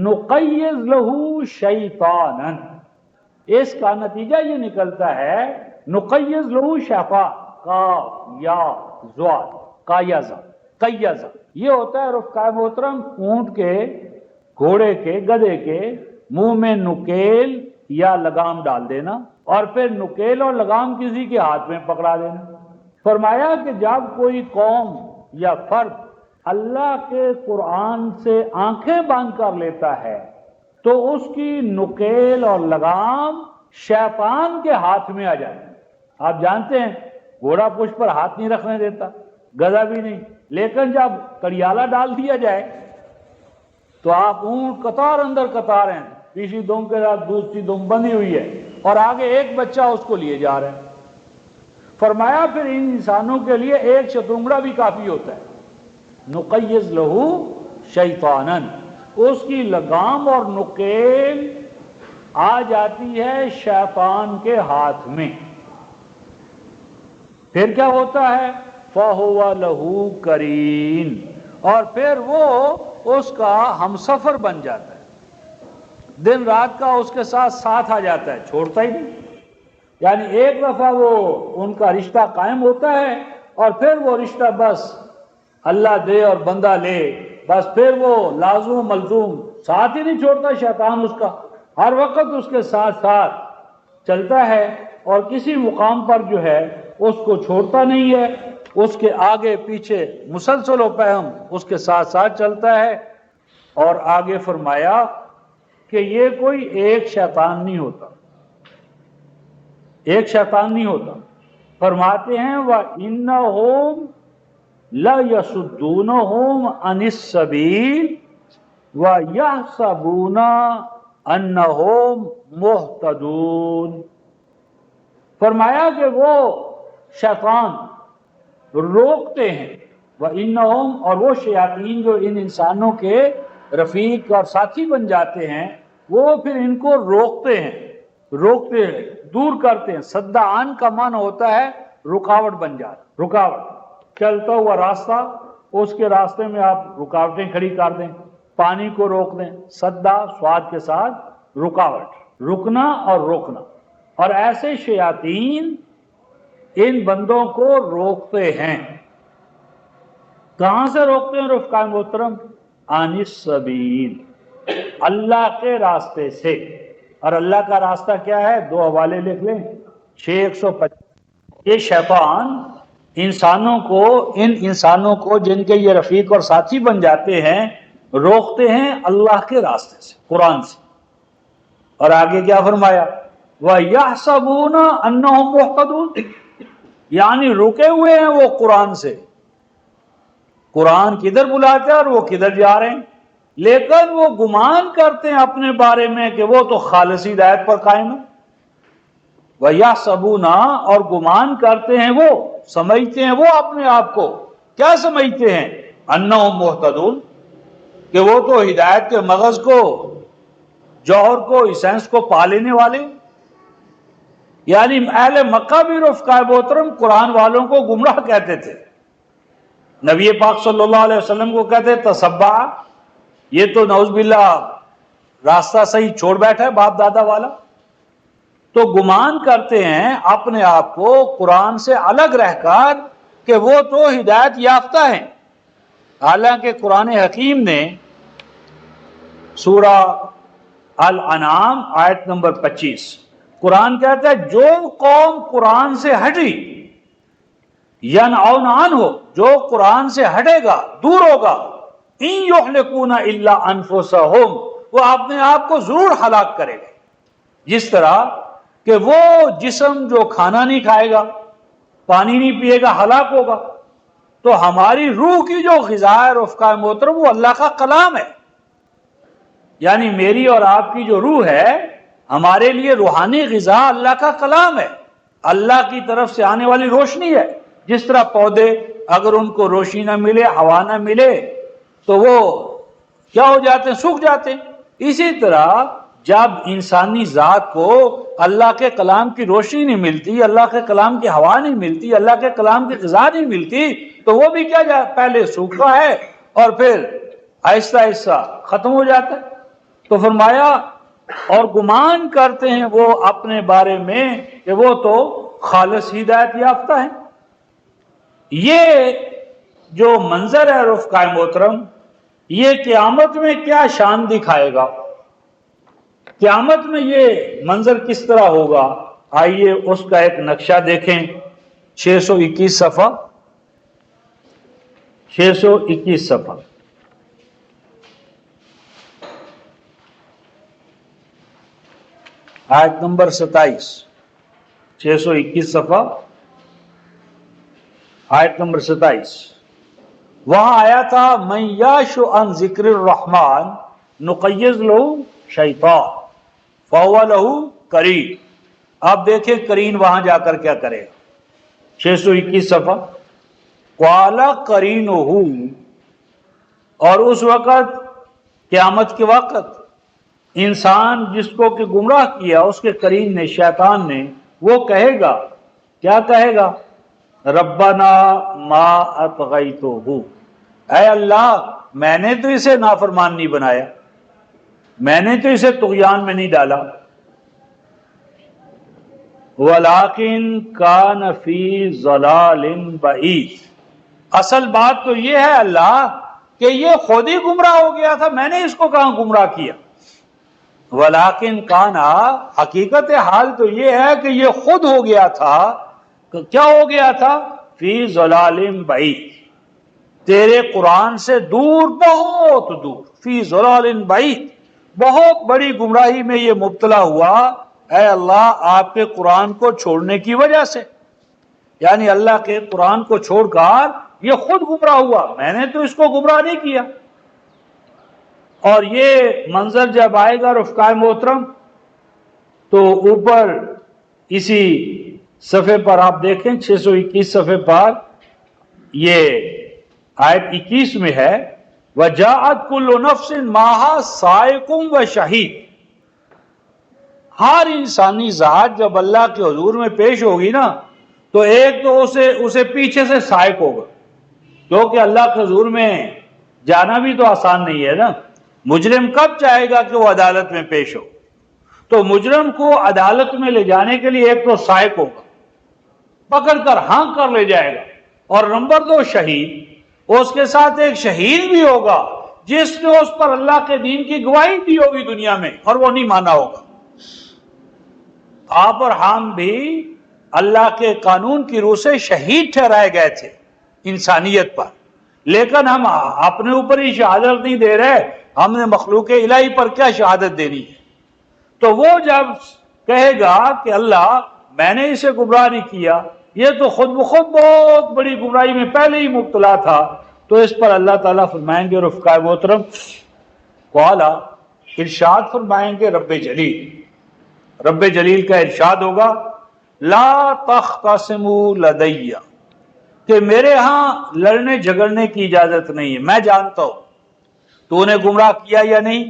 نقیض لہو شیطانا، اس کا نتیجہ یہ نکلتا ہے نقیض لہو شیطان، قاف یا زوال قیضا، یہ ہوتا ہے رفقائے محترم اونٹ کے، گھوڑے کے، گدھے کے منہ میں نکیل یا لگام ڈال دینا، اور پھر نکیل اور لگام کسی کے ہاتھ میں پکڑا دینا۔ فرمایا کہ جب کوئی قوم یا فرد اللہ کے قرآن سے آنکھیں بند کر لیتا ہے تو اس کی نکیل اور لگام شیطان کے ہاتھ میں آ جائے۔ آپ جانتے ہیں گھوڑا پشت پر ہاتھ نہیں رکھنے دیتا، گدھا بھی نہیں، لیکن جب کڑیالہ ڈال دیا جائے تو آپ اونٹ قطار اندر قطار ہیں، تیسری دم کے ساتھ دوسری دم بندھی ہوئی ہے، اور آگے ایک بچہ اس کو لیے جا رہا ہے۔ فرمایا پھر ان انسانوں کے لیے ایک شترنگڑا بھی کافی ہوتا ہے، نقیض لہو شیطانا، اس کی لگام اور نکیل آ جاتی ہے شیطان کے ہاتھ میں، پھر کیا ہوتا ہے؟ فَهُوَ لَهُ قَرِينٌ، اور پھر وہ اس کا ہمسفر بن جاتا ہے، دن رات کا اس کے ساتھ ساتھ آ جاتا ہے، چھوڑتا ہی نہیں۔ یعنی ایک دفعہ وہ ان کا رشتہ قائم ہوتا ہے اور پھر وہ رشتہ بس اللہ دے اور بندہ لے، بس پھر وہ لازم و ملزوم ساتھ ہی نہیں چھوڑتا شیطان، اس کا ہر وقت اس کے ساتھ ساتھ چلتا ہے، اور کسی مقام پر جو ہے اس کو چھوڑتا نہیں ہے، اس کے آگے پیچھے مسلسل و پہم اس کے ساتھ ساتھ چلتا ہے۔ اور آگے فرمایا کہ یہ کوئی ایک شیطان نہیں ہوتا، ایک شیطان نہیں ہوتا، فرماتے ہیں وَإِنَّهُمْ لَيَصُدُّونَهُمْ عَنِ السَّبِيلِ وَيَحْسَبُونَ أَنَّهُمْ مُهْتَدُونَ۔ فرمایا کہ وہ شیطان روکتے ہیں، وَإِنَّهُمْ، اور وہ شیاطین جو ان انسانوں کے رفیق اور ساتھی بن جاتے ہیں، وہ پھر ان کو روکتے ہیں، دور کرتے ہیں۔ صدعان کا معنی ہوتا ہے رکاوٹ بن جاتا، رکاوٹ، چلتا ہوا راستہ، اس کے راستے میں آپ رکاوٹیں کھڑی کر دیں، پانی کو روک دیں، صدع سواد کے ساتھ رکاوٹ، رکنا اور روکنا، اور ایسے شیاطین ان بندوں کو روکتے ہیں۔ کہاں سے روکتے ہیں رفقائے محترم؟ عن السبیل، اللہ کے راستے سے. اور اللہ کا راستہ کیا ہے؟ دو حوالے لکھ لیں، 6125. یہ شیطان ان انسانوں کو جن کے یہ رفیق اور ساتھی بن جاتے ہیں، روکتے ہیں اللہ کے راستے سے، قرآن سے. اور آگے کیا فرمایا؟ وَيَحْسَبُونَ أَنَّهُمْ مُهْتَدُونَ، یعنی رکے ہوئے ہیں وہ قرآن سے. قرآن کدھر بلاتا ہے اور وہ کدھر جا رہے ہیں، لیکن وہ گمان کرتے ہیں اپنے بارے میں کہ وہ تو خالص ہدایت پر قائم ہے. وَيَحْسَبُونَ، اور گمان کرتے ہیں، وہ سمجھتے ہیں، وہ اپنے آپ کو کیا سمجھتے ہیں؟ أَنَّهُمْ مُهْتَدُونَ، کہ وہ تو ہدایت کے مغز کو، جوہر کو، ایسنس کو پا لینے والے. یعنی اہل مکہ بھی رفقائے محترم قرآن والوں کو گمراہ کہتے تھے. نبی پاک صلی اللہ علیہ وسلم کو کہتے تسبع، یہ تو نعوذ باللہ راستہ صحیح چھوڑ بیٹھا ہے باپ دادا والا. تو گمان کرتے ہیں اپنے آپ کو قرآن سے الگ رہ کر کہ وہ تو ہدایت یافتہ ہیں. حالانکہ قرآن حکیم نے سورہ الانعام آیت نمبر 25، قرآن کہتا ہے جو قوم قرآن سے ہٹی، ینعون عنہ، جو قرآن سے ہٹے گا، دور ہوگا، ان یہلکون الا انفسہم، وہ اپنے آپ کو ضرور ہلاک کرے گا. جس طرح کہ وہ جسم جو کھانا نہیں کھائے گا، پانی نہیں پیے گا، ہلاک ہوگا. تو ہماری روح کی جو غذا ہے رفقائے محترم، وہ اللہ کا کلام ہے. یعنی میری اور آپ کی جو روح ہے، ہمارے لیے روحانی غذا اللہ کا کلام ہے، اللہ کی طرف سے آنے والی روشنی ہے. جس طرح پودے اگر ان کو روشنی نہ ملے، ہوا نہ ملے، تو وہ کیا ہو جاتے ہیں؟ سوکھ جاتے ہیں. اسی طرح جب انسانی ذات کو اللہ کے کلام کی روشنی نہیں ملتی، اللہ کے کلام کی ہوا نہیں ملتی، اللہ کے کلام کی غذا نہیں ملتی، تو وہ بھی کیا پہلے سوکھتا ہے اور پھر آہستہ آہستہ ختم ہو جاتا ہے. تو فرمایا اور گمان کرتے ہیں وہ اپنے بارے میں کہ وہ تو خالص ہدایت یافتہ ہیں. یہ جو منظر ہے رفقائے محترم، یہ قیامت میں کیا شان دکھائے گا؟ قیامت میں یہ منظر کس طرح ہوگا؟ آئیے اس کا ایک نقشہ دیکھیں. 621 صفحہ، 621 صفحہ. آیت نمبر 27، 621 صفحہ، آیت نمبر 27. وہاں آیا تھا من یعش عن ذکر الرحمن نقیض لہ شیطان فہو لہ قرین. آپ دیکھیں قرین وہاں جا کر کیا کرے گا. 621 صفحہ. قال قرینہ، اور اس وقت قیامت کے وقت انسان جس کو کہ گمراہ کیا، اس کے قرین نے، شیطان نے، وہ کہے گا، کیا کہے گا؟ ربنا ما اطغیتہ، اے اللہ میں نے تو اسے نافرمان نہیں بنایا، میں نے تو اسے طغیان میں نہیں ڈالا. ولیکن کان فی ضلال بعید، اصل بات تو یہ ہے اللہ کہ یہ خود ہی گمراہ ہو گیا تھا، میں نے اس کو کہاں گمراہ کیا. ولیکن کانا، حقیقت حال تو یہ ہے کہ یہ خود ہو گیا تھا. کیا ہو گیا تھا؟ فی ضلال بعید، تیرے قرآن سے دور، بہت دور. فی ضلال بعید، بہت بڑی گمراہی میں یہ مبتلا ہوا، اے اللہ آپ کے قرآن کو چھوڑنے کی وجہ سے. یعنی اللہ کے قرآن کو چھوڑ کر یہ خود گمراہ ہوا، میں نے تو اس کو گمراہ نہیں کیا. اور یہ منظر جب آئے گا رفقائے محترم، تو اوپر اسی صفحے پر آپ دیکھیں 621 صفحے پر یہ آیت 21 میں ہے وَجَاءَتْ كُلُّ نَفْسٍ مَعَهَا سَائِقٌ وَشَهِيدٌ. ہر انسانی ذات جب اللہ کے حضور میں پیش ہوگی نا، تو ایک تو اسے پیچھے سے سائق ہوگا، کیونکہ اللہ کے حضور میں جانا بھی تو آسان نہیں ہے نا. مجرم کب چاہے گا کہ وہ عدالت میں پیش ہو؟ تو مجرم کو عدالت میں لے جانے کے لیے ایک تو سائق ہوگا، پکڑ کر ہانک کر لے جائے گا. اور نمبر 2 شہید، اس کے ساتھ ایک شہید بھی ہوگا جس نے اس پر اللہ کے دین کی گواہی دی ہوگی دنیا میں اور وہ نہیں مانا ہوگا۔ آپ اور ہم بھی اللہ کے قانون کی روح سے شہید ٹھہرائے گئے تھے انسانیت پر، لیکن ہم اپنے اوپر ہی شہادت نہیں دے رہے، ہم نے مخلوق الہی پر کیا شہادت دینی ہے؟ تو وہ جب کہے گا کہ اللہ میں نے اسے گمراہ نہیں کیا، یہ تو خود بخود بہت بڑی گمراہی میں پہلے ہی مبتلا تھا، تو اس پر اللہ تعالیٰ فرمائیں گے رفقائے محترم قالا، ارشاد فرمائیں گے رب جلیل کا ارشاد ہوگا لا تختصموا لدی، کہ میرے ہاں لڑنے جھگڑنے کی اجازت نہیں ہے، میں جانتا ہوں تو نے گمراہ کیا یا نہیں،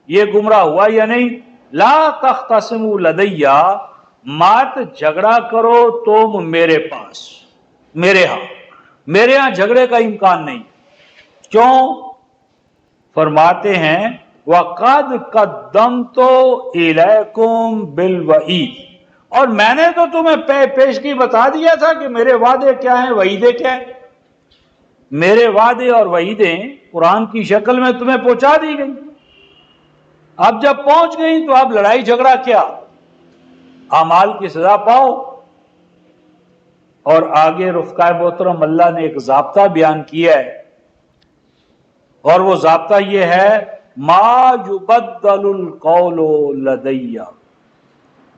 یہ گمراہ ہوا یا نہیں۔ لا تختصموا لدی، مات جھگڑا کرو تم میرے پاس، میرے ہاں جھگڑے کا امکان نہیں۔ کیوں؟ فرماتے ہیں وَقَدْ قَدَّمْتُ إِلَيْكُمْ بِالْوَعِيدِ، اور میں نے تو تمہیں پیشگی بتا دیا تھا کہ میرے وعدے کیا ہیں، وعیدیں کیا ہیں۔ میرے وعدے اور وعیدیں قرآن کی شکل میں تمہیں پہنچا دی گئی، اب جب پہنچ گئی تو اب لڑائی جھگڑا کیا، اعمال کی سزا پاؤ۔ اور آگے رفقائے محترم اللہ نے ایک ضابطہ بیان کیا ہے، اور وہ ضابطہ یہ ہے ما یبدل القول لدی،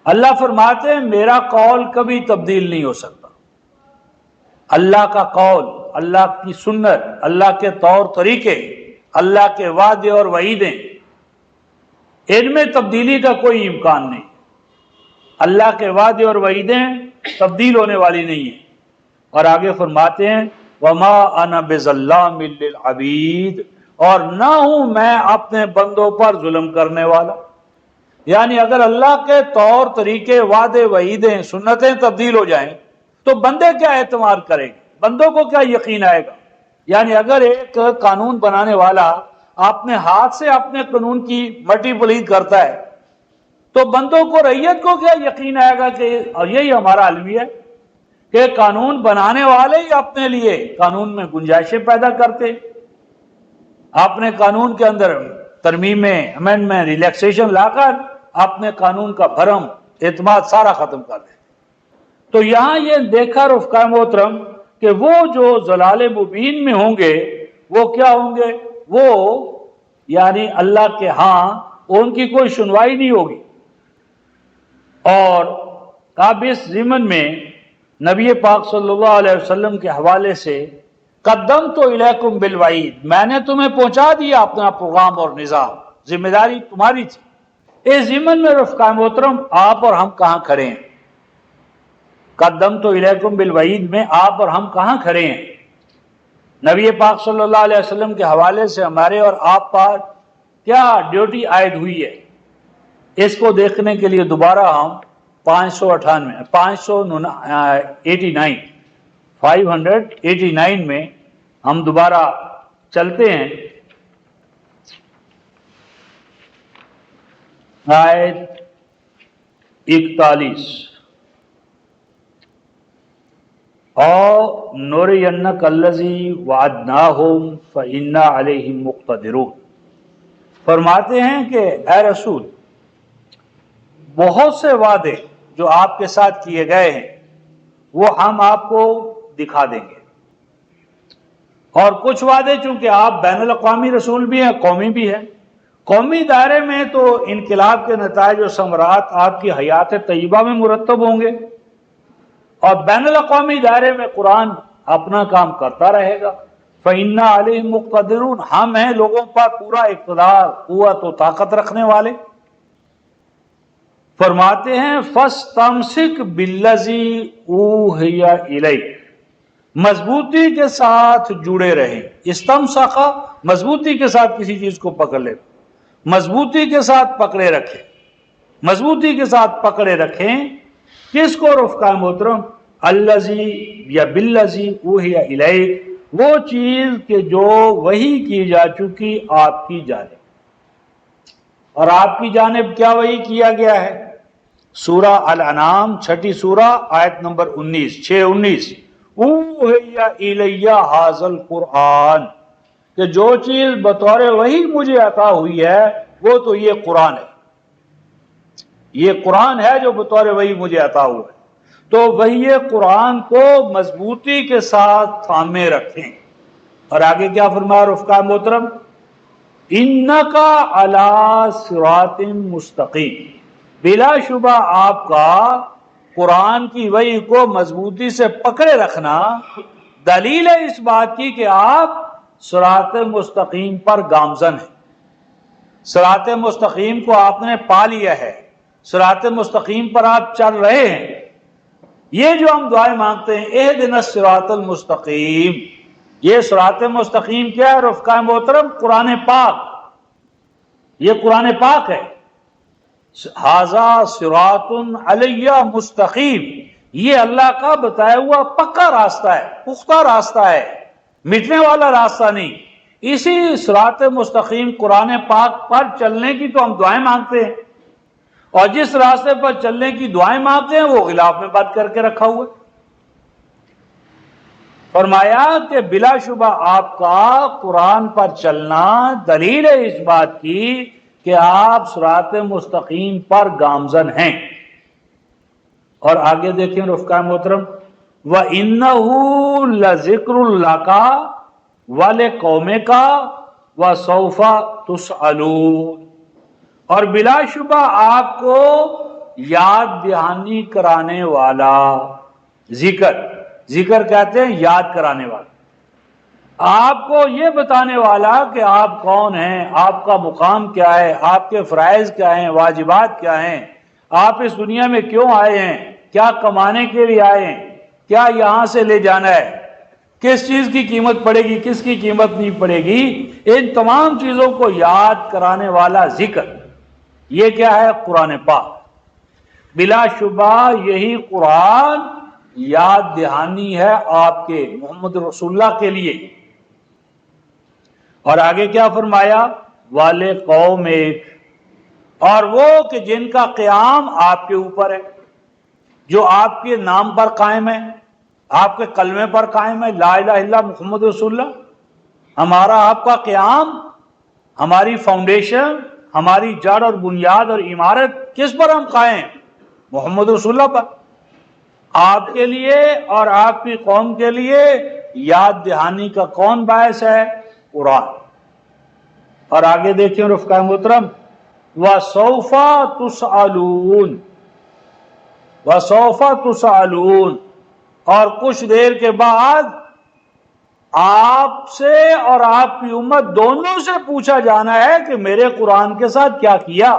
اللہ فرماتے ہیں میرا قول کبھی تبدیل نہیں ہو سکتا۔ اللہ کا قول، اللہ کی سنت، اللہ کے طور طریقے، اللہ کے وعدے اور وعیدیں، ان میں تبدیلی کا کوئی امکان نہیں۔ اللہ کے وعدے اور وعیدیں تبدیل ہونے والی نہیں ہیں۔ اور آگے فرماتے ہیں وما انا بظلام للعبید، اور نہ ہوں میں اپنے بندوں پر ظلم کرنے والا۔ یعنی اگر اللہ کے طور طریقے، وعدے وعیدیں، سنتیں تبدیل ہو جائیں تو بندے کیا اعتماد کریں گے، بندوں کو کیا یقین آئے گا؟ یعنی اگر ایک قانون بنانے والا اپنے ہاتھ سے اپنے قانون کی مٹی پلید کرتا ہے تو بندوں کو، رعیت کو کیا یقین آئے گا کہ، اور یہی ہمارا المیہ ہے کہ قانون بنانے والے ہی اپنے لیے قانون میں گنجائشیں پیدا کرتے، اپنے قانون کے اندر ترمیمیں، امینڈمنٹ، ریلیکسیشن لا کر اپنے قانون کا بھرم، اعتماد سارا ختم کر دیتے۔ تو یہاں یہ دیکھا رفقائے محترم کہ وہ جو ضلال مبین میں ہوں گے وہ کیا ہوں گے، وہ یعنی اللہ کے ہاں ان کی کوئی سنوائی نہیں ہوگی۔ اور اب اس ضمن میں نبی پاک صلی اللہ علیہ وسلم کے حوالے سے قدمت الیکم بالوعید، میں نے تمہیں پہنچا دیا اپنا پیغام اور نظام، ذمہ داری تمہاری تھی۔ اس ضمن میں رفقائے محترم آپ اور ہم کہاں کھڑے ہیں؟ قدمت الیکم بالوعید میں آپ اور ہم کہاں کھڑے ہیں؟ نبی پاک صلی اللہ علیہ وسلم کے حوالے سے ہمارے اور آپ پر کیا ڈیوٹی عائد ہوئی ہے؟ اس کو دیکھنے کے لیے دوبارہ ہم 589 میں ہم دوبارہ چلتے ہیں۔ آیت 41 او نورینک الذی وعدناہم فإنا علیہم مقتدرون، فرماتے ہیں کہ اے رسول بہت سے وعدے جو آپ کے ساتھ کیے گئے ہیں وہ ہم آپ کو دکھا دیں گے، اور کچھ وعدے چونکہ آپ بین الاقوامی رسول بھی ہیں، قومی بھی ہیں، قومی دائرے میں تو انقلاب کے نتائج و ثمرات آپ کی حیات طیبہ میں مرتب ہوں گے، اور بین الاقوامی دائرے میں قرآن اپنا کام کرتا رہے گا۔ فإنا علیہم مقتدرون، ہم ہیں لوگوں پر پورا اقتدار، قوت و طاقت رکھنے والے۔ فرماتے ہیں فاستمسک بالذی اوحی الیک، مضبوطی کے ساتھ جڑے رہیں۔ استمسک، مضبوطی کے ساتھ کسی چیز کو پکڑ لے، مضبوطی کے ساتھ پکڑے رکھیں، مضبوطی کے ساتھ پکڑے رکھیں کس کو رفقائے محترم؟ الذی یا بالذی اوحی الیک، وہ چیز کہ جو وحی کی جا چکی آپ کی جانب۔ اور آپ کی جانب کیا وحی کیا گیا ہے؟ سورہ الانعام 6 سورہ آیت نمبر 19، اوحی الی ھذا القرآن، کہ جو چیز بطور وحی مجھے عطا ہوئی ہے وہ تو یہ قرآن ہے، یہ قرآن ہے جو بطور وحی مجھے عطا ہوا ہے۔ تو وحی قرآن کو مضبوطی کے ساتھ تھامے رکھیں۔ اور آگے کیا فرمایا رفقا محترم؟ انکا علی صراط مستقیم، بلا شبہ آپ کا قرآن کی وحی کو مضبوطی سے پکڑے رکھنا دلیل ہے اس بات کی کہ آپ صراط مستقیم پر گامزن ہیں، صراط مستقیم کو آپ نے پا لیا ہے، صراط مستقیم پر آپ چل رہے ہیں۔ یہ جو ہم دعائیں مانگتے ہیں اہدنا الصراط المستقیم، یہ صراط مستقیم کیا ہے رفقا محترم؟ قرآن پاک، یہ قرآن پاک ہے۔ ھذا صراط علی مستقیم، یہ اللہ کا بتایا ہوا پکا راستہ ہے، پختہ راستہ ہے، مٹنے والا راستہ نہیں۔ اسی صراط مستقیم قرآن پاک پر چلنے کی تو ہم دعائیں مانگتے ہیں، اور جس راستے پر چلنے کی دعائیں مانگتے ہیں وہ غلاف میں بند کر کے رکھا ہوا ہے۔ فرمایا کہ بلا شبہ آپ کا قرآن پر چلنا دلیل ہے اس بات کی کہ آپ صراط مستقیم پر گامزن ہیں۔ اور آگے دیکھیں رفقا محترم، وَإِنَّهُ لَذِكْرٌ لَكَ وَلِقَوْمِكَ وَسَوْفَ تُسْأَلُونَ، اور بلا شبہ آپ کو یاد دہانی کرانے والا ذکر کہتے ہیں یاد کرانے والا، آپ کو یہ بتانے والا کہ آپ کون ہیں، آپ کا مقام کیا ہے، آپ کے فرائض کیا ہیں، واجبات کیا ہیں، آپ اس دنیا میں کیوں آئے ہیں، کیا کمانے کے لیے آئے ہیں، کیا یہاں سے لے جانا ہے، کس چیز کی قیمت پڑے گی، کس کی قیمت نہیں پڑے گی، ان تمام چیزوں کو یاد کرانے والا ذکر، یہ کیا ہے؟ قرآن پاک۔ بلا شبہ یہی قرآن یاد دہانی ہے آپ کے محمد رسول اللہ کے لیے۔ اور آگے کیا فرمایا؟ والے قوم ایک، اور وہ کہ جن کا قیام آپ کے اوپر ہے، جو آپ کے نام پر قائم ہے، آپ کے کلمے پر قائم ہے، لا الہ الا محمد رسول اللہ۔ ہمارا آپ کا قیام، ہماری فاؤنڈیشن، ہماری جڑ اور بنیاد اور عمارت کس پر ہم قائم؟ محمد رسول اللہ پر۔ آپ کے لیے اور آپ کی قوم کے لیے یاد دہانی کا کون باعث ہے؟ قرآن۔ اور آگے دیکھیں رفقا محترم، وَسَوْفَ تُسْأَلُونَ، وَسَوْفَ تُسْأَلُونَ، اور کچھ دیر کے بعد آپ سے اور آپ کی امت دونوں سے پوچھا جانا ہے کہ میرے قرآن کے ساتھ کیا کیا۔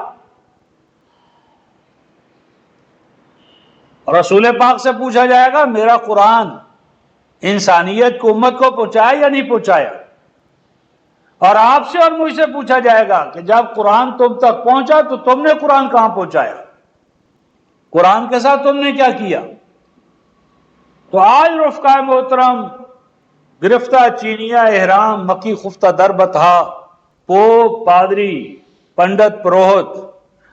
رسول پاک سے پوچھا جائے گا میرا قرآن انسانیت کو، امت کو پہنچایا یا نہیں پہنچایا، اور آپ سے اور مجھ سے پوچھا جائے گا کہ جب قرآن تم تک پہنچا تو تم نے قرآن کہاں پہنچایا، قرآن کے ساتھ تم نے کیا کیا۔ تو آج رفقا محترم گرفتہ چینیا احرام مکی خفتہ در بتہا پوپ پادری پنڈت پروہت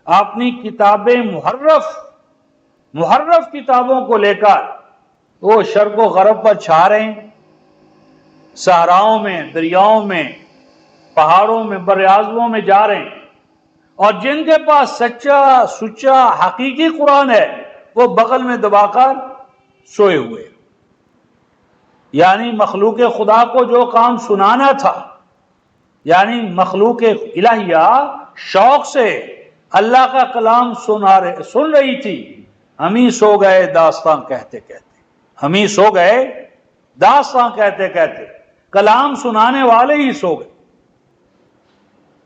اپنی کتابیں محرف کتابوں کو لے کر وہ شرق و غرب پر چھا رہے ہیں، صحراؤں میں، دریاؤں میں، پہاڑوں میں، براعظموں میں جا رہے ہیں، اور جن کے پاس سچا حقیقی قرآن ہے وہ بغل میں دبا کر سوئے ہوئے، یعنی مخلوق خدا کو جو کام سنانا تھا، یعنی مخلوق الہیہ شوق سے اللہ کا کلام سن رہی تھی، ہم ہی سو گئے داستان کہتے کہتے، ہم ہی سو گئے داستان کہتے کہتے، کلام سنانے والے ہی سو گئے،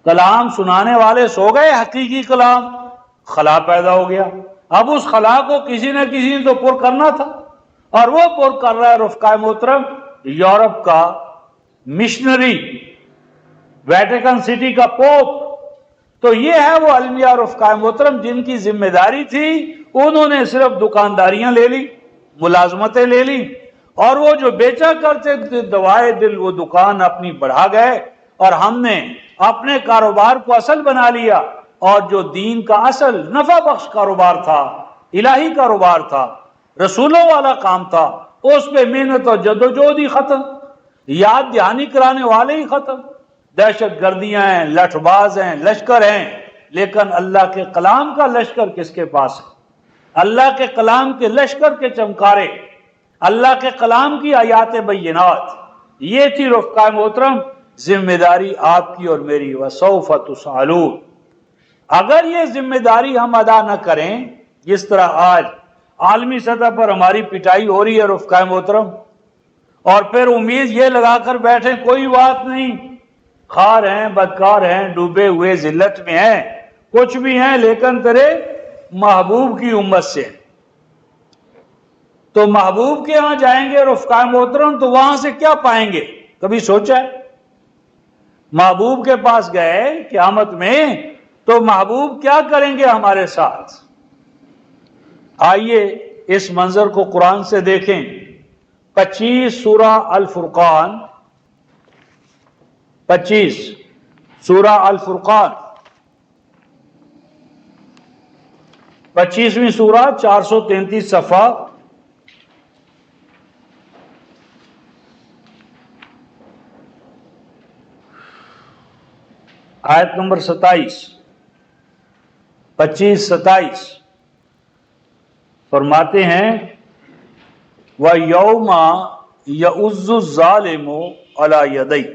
کلام سنانے والے سو گئے، حقیقی کلام، خلا پیدا ہو گیا۔ اب اس خلا کو کسی نہ کسی نے تو پر کرنا تھا، اور وہ پر کر رہا ہے رفقا محترم یورپ کا مشنری، ویٹیکن سٹی کا پوپ۔ تو یہ ہے وہ المیہ رفقا محترم جن کی ذمہ داری تھی، انہوں نے صرف دکانداریاں لے لی، ملازمتیں لے لی، اور وہ جو بیچا کرتے تھے دوائے دل وہ دکان اپنی بڑھا گئے، اور ہم نے اپنے کاروبار کو اصل بنا لیا، اور جو دین کا اصل نفع بخش کاروبار تھا، الہی کاروبار تھا، رسولوں والا کام تھا، اس پہ محنت اور جدوجہد ہی ختم، یاد دہانی کرانے والے ہی ختم، دہشت گردیاں ہیں، لٹھ باز ہیں، لشکر ہیں، لیکن اللہ کے کلام کا لشکر کس کے پاس ہے؟ اللہ کے کلام کے لشکر کے چمکارے، اللہ کے کلام کی آیات بینات، یہ تھی رفقائے محترم ذمہ داری آپ کی اور میری، وسوف تسألون۔ اگر یہ ذمہ داری ہم ادا نہ کریں، جس طرح آج عالمی سطح پر ہماری پٹائی ہو رہی ہے رفقائے محترم، اور پھر امید یہ لگا کر بیٹھے کوئی بات نہیں، خار ہیں، بدکار ہیں، ڈوبے ہوئے ذلت میں ہیں، کچھ بھی ہیں لیکن تیرے محبوب کی امت سے، تو محبوب کے ہاں جائیں گے رفقائے محترم تو وہاں سے کیا پائیں گے؟ کبھی سوچا ہے؟ محبوب کے پاس گئے قیامت میں تو محبوب کیا کریں گے ہمارے ساتھ؟ آئیے اس منظر کو قرآن سے دیکھیں۔ 25 سورہ الفرقان، 25 سورہ الفرقان، 25ویں سورہ، 433 صفحہ، آیت نمبر 27، 25-27 فرماتے ہیں وَيَوْمَ يَعُضُّ الظَّالِمُ عَلَى يَدَيْهِ،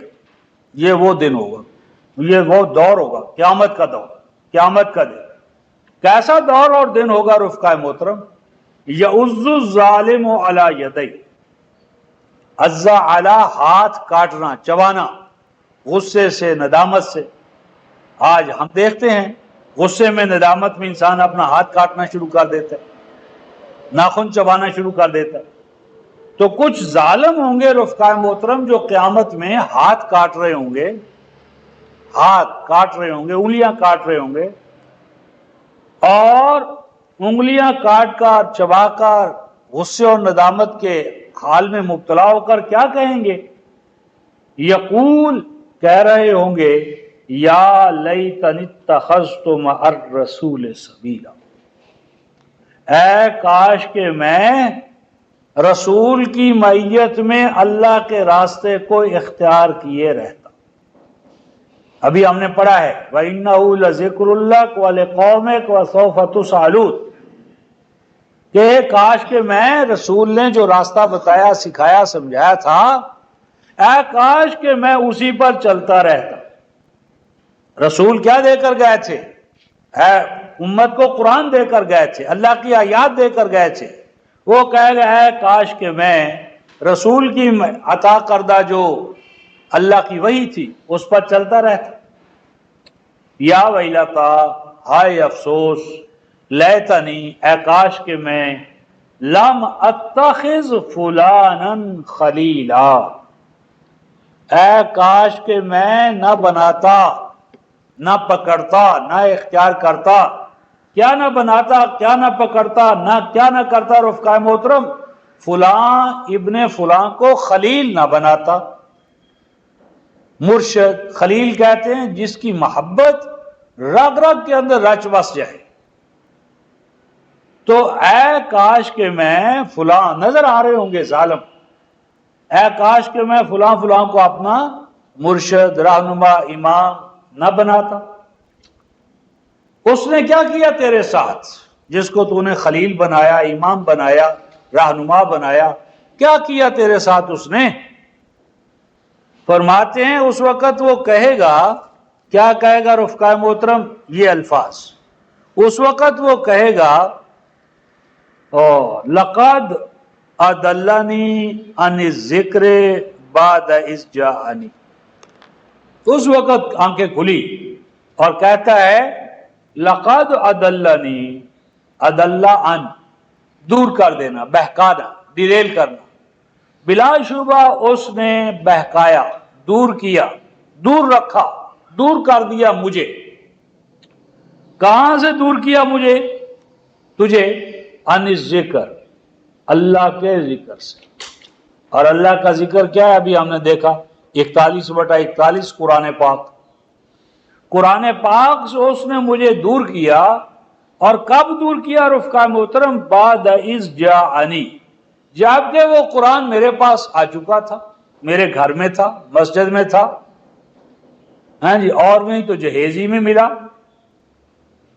یہ وہ دن ہوگا، یہ وہ دور ہوگا، قیامت کا دور، قیامت کا دن۔ کیسا دور اور دن ہوگا رفقائے محترم؟ يَعُضُّ الظَّالِمُ عَلَى يَدَيْهِ، عَضَّ عَلَى ہاتھ کاٹنا، چبانا، غصے سے، ندامت سے۔ آج ہم دیکھتے ہیں غصے میں، ندامت میں انسان اپنا ہاتھ کاٹنا شروع کر دیتا ہے، ناخن چبانا شروع کر دیتا ہے۔ تو کچھ ظالم ہوں گے رفقائے محترم جو قیامت میں ہاتھ کاٹ رہے ہوں گے، ہاتھ کاٹ رہے ہوں گے، انگلیاں کاٹ رہے ہوں گے، اور انگلیاں کاٹ کر، چبا کر، غصے اور ندامت کے حال میں مبتلا ہو کر کیا کہیں گے؟ یقول، کہہ رہے ہوں گے، یا لیتنی اتخذت مع الرسول سبیلا، اے کاش کہ میں رسول کی معیت میں اللہ کے راستے کو اختیار کیے رہتا۔ ابھی ہم نے پڑھا ہے وَإِنَّهُ لَذِكْرٌ لَكَ وَلِقَوْمِكَ وَسَوْفَ تُسْأَلُونَ، کہ کاش کہ میں رسول نے جو راستہ بتایا، سکھایا، سمجھایا تھا، اے کاش کہ میں اسی پر چلتا رہتا۔ رسول کیا دے کر گئے تھے؟ اے امت کو قرآن دے کر گئے تھے، اللہ کی آیات دے کر گئے تھے۔ وہ کہے گا اے کاش کہ میں رسول کی عطا کردہ جو اللہ کی وحی تھی اس پر چلتا رہتا۔ یا ویلتا، ہائے افسوس، لیتنی، اے کاش کہ میں لم اتخذ فلانا خلیلا، اے کاش کہ میں نہ بناتا، نہ پکڑتا، نہ اختیار کرتا، کیا نہ بناتا، کیا نہ پکڑتا، کیا نہ کرتا رفقائے محترم، فلاں ابن فلاں کو خلیل نہ بناتا۔ مرشد خلیل کہتے ہیں جس کی محبت رگ رگ کے اندر رچ بس جائے۔ تو اے کاش کہ میں فلاں، نظر آ رہے ہوں گے ظالم، اے کاش کہ میں فلاں فلاں کو اپنا مرشد، رہنما، امام نہ بناتا۔ اس نے کیا کیا تیرے ساتھ؟ جس کو تو نے خلیل بنایا، امام بنایا، رہنما بنایا، کیا کیا تیرے ساتھ اس نے؟ فرماتے ہیں اس وقت وہ کہے گا، کیا کہے گا رفقائے محترم؟ یہ الفاظ، اس وقت وہ کہے گا لقد اضلنی عن الذکر بعد اذ جاءنی۔ اس وقت آنکھیں کھلی اور کہتا ہے لقد اضلنی، اضل عن، دور کر دینا، بہکانا، ڈیریل کرنا، بلا شبہ اس نے بہکایا، دور کیا، دور رکھا، دور کر دیا مجھے۔ کہاں سے دور کیا مجھے، تجھے؟ عن الذکر، اللہ کے ذکر سے۔ اور اللہ کا ذکر کیا ہے؟ ابھی ہم نے دیکھا 41/41 قرآن پاک۔ قرآن پاک سے اس نے مجھے دور کیا، اور کب دور کیا رفقا محترم؟ بعد اذ جاءنی، جب کہ وہ قرآن میرے پاس آ چکا تھا، میرے گھر میں تھا، مسجد میں تھا، ہاں جی، اور نہیں تو جہیزی میں ملا،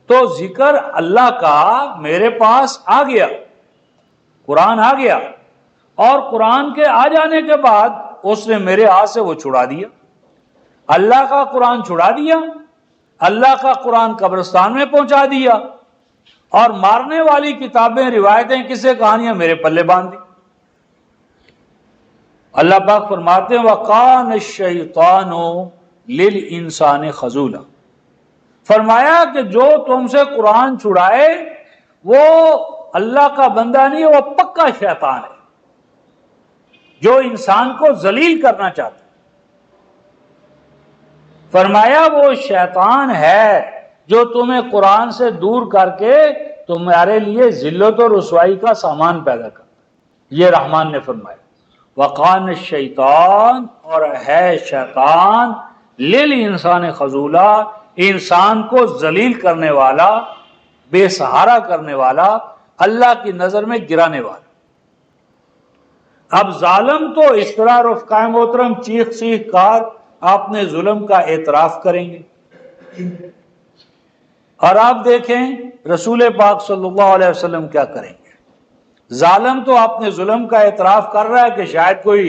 تو ذکر اللہ کا میرے پاس آ گیا، قرآن آ گیا، اور قرآن کے آ جانے کے بعد اس نے میرے ہاتھ سے وہ چھڑا دیا، اللہ کا قرآن چھڑا دیا، اللہ کا قرآن قبرستان میں پہنچا دیا، اور مارنے والی کتابیں، روایتیں، قصے، کہانیاں میرے پلے باندھ دی۔ اللہ پاک فرماتے ہیں وَقَانَ الشَّيْطَانُ لِلْإِنسَانِ خَذُولًا، فرمایا کہ جو تم سے قرآن چھڑائے وہ اللہ کا بندہ نہیں ہے، وہ پکا شیطان ہے، جو انسان کو ذلیل کرنا چاہتا ہے۔ فرمایا وہ شیطان ہے جو تمہیں قرآن سے دور کر کے تمہارے لیے ذلت و رسوائی کا سامان پیدا کرتا ہے، یہ رحمان نے فرمایا۔ وقان الشیطان، اور ہے شیطان، للانسان خذولا، انسان کو ذلیل کرنے والا، بے سہارا کرنے والا، اللہ کی نظر میں گرانے والا۔ اب ظالم تو اس طرح رفقائے محترم چیخ چیخ کار اپنے ظلم کا اعتراف کریں گے، اور آپ دیکھیں رسول پاک صلی اللہ علیہ وسلم کیا کریں گے۔ ظالم تو اپنے ظلم کا اعتراف کر رہا ہے کہ شاید کوئی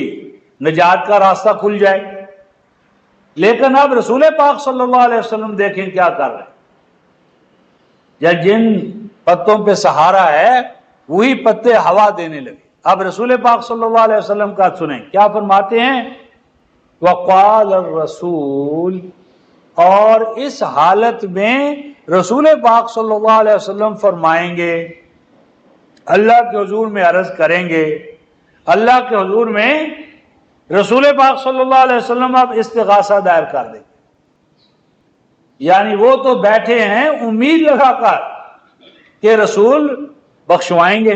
نجات کا راستہ کھل جائے، لیکن اب رسول پاک صلی اللہ علیہ وسلم دیکھیں کیا کر رہے ہیں، یا جن پتوں پہ سہارا ہے وہی پتے ہوا دینے لگے۔ اب رسول پاک صلی اللہ علیہ وسلم کا سنیں کیا فرماتے ہیں، وقال الرسول، اور اس حالت میں رسول پاک صلی اللہ علیہ وسلم فرمائیں گے، اللہ کے حضور میں عرض کریں گے، اللہ کے حضور میں رسول پاک صلی اللہ علیہ وسلم اب استغاثہ دائر کر دیں گے، یعنی وہ تو بیٹھے ہیں امید لگا کر کہ رسول بخشوائیں گے،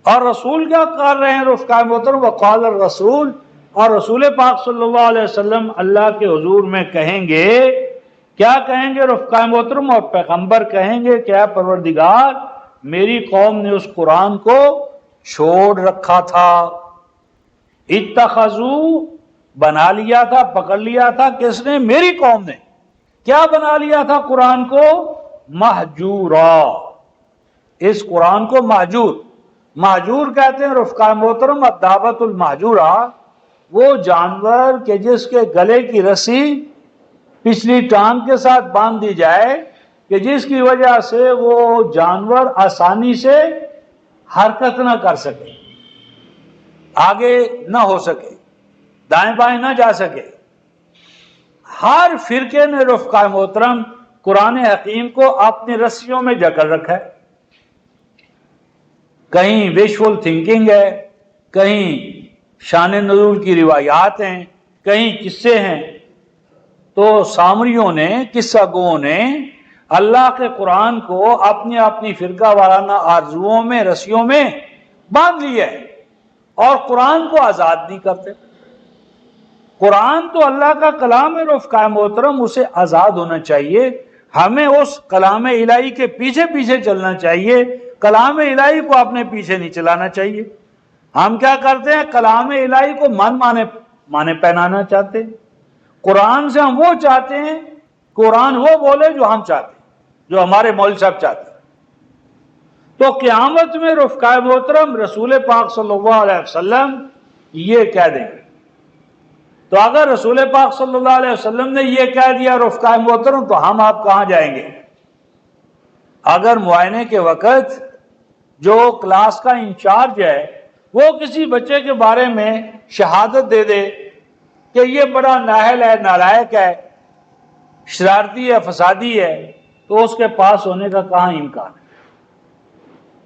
اور رسول کیا کر رہے ہیں رفقائے محترم، وقال الرسول، اور رسول پاک صلی اللہ علیہ وسلم اللہ کے حضور میں کہیں گے، کیا کہیں گے رفقائے محترم، اور پیغمبر کہیں گے کہ اے پروردگار میری قوم نے اس قرآن کو چھوڑ رکھا تھا، اتخذو، بنا لیا تھا، پکڑ لیا تھا، کس نے؟ میری قوم نے۔ کیا بنا لیا تھا قرآن کو؟ مہجورا، اس قرآن کو مہجور، مہجور کہتے ہیں رفقائے محترم الدابۃ المہجورہ، وہ جانور کہ جس کے گلے کی رسی پچھلی ٹانگ کے ساتھ باندھ دی جائے کہ جس کی وجہ سے وہ جانور آسانی سے حرکت نہ کر سکے، آگے نہ ہو سکے، دائیں بائیں نہ جا سکے۔ ہر فرقے نے رفقائے محترم قرآن حکیم کو اپنی رسیوں میں جکڑ رکھا ہے، کہیں ویژول تھنکنگ ہے، کہیں شان نزول کی روایات ہیں، کہیں قصے ہیں۔ تو سامریوں نے، قصہ گوؤں نے اللہ کے قرآن کو اپنی اپنی فرقہ وارانہ آرزوؤں میں، رسیوں میں باندھ لیا ہے، اور قرآن کو آزاد نہیں کرتے۔ قرآن تو اللہ کا کلام ہے رفقائے محترم، اسے آزاد ہونا چاہیے، ہمیں اس کلام الہی کے پیچھے پیچھے چلنا چاہیے، کلام الہی کو اپنے پیچھے نہیں چلانا چاہیے۔ ہم کیا کرتے ہیں؟ کلام الہی کو مانے پہنانا چاہتے ہیں، قرآن سے ہم وہ چاہتے ہیں قرآن وہ بولے جو ہم چاہتے ہیں، جو ہمارے مولوی صاحب چاہتے ہیں۔ تو قیامت میں رفقائے محترم رسول پاک صلی اللہ علیہ وسلم یہ کہہ دیں گے۔ تو اگر رسول پاک صلی اللہ علیہ وسلم نے یہ کہہ دیا رفقائے محترم، تو ہم آپ کہاں جائیں گے؟ اگر معائنے کے وقت جو کلاس کا انچارج ہے وہ کسی بچے کے بارے میں شہادت دے دے کہ یہ بڑا نااہل ہے، نالائق ہے، شرارتی ہے، فسادی ہے، تو اس کے پاس ہونے کا کہاں امکان ہے؟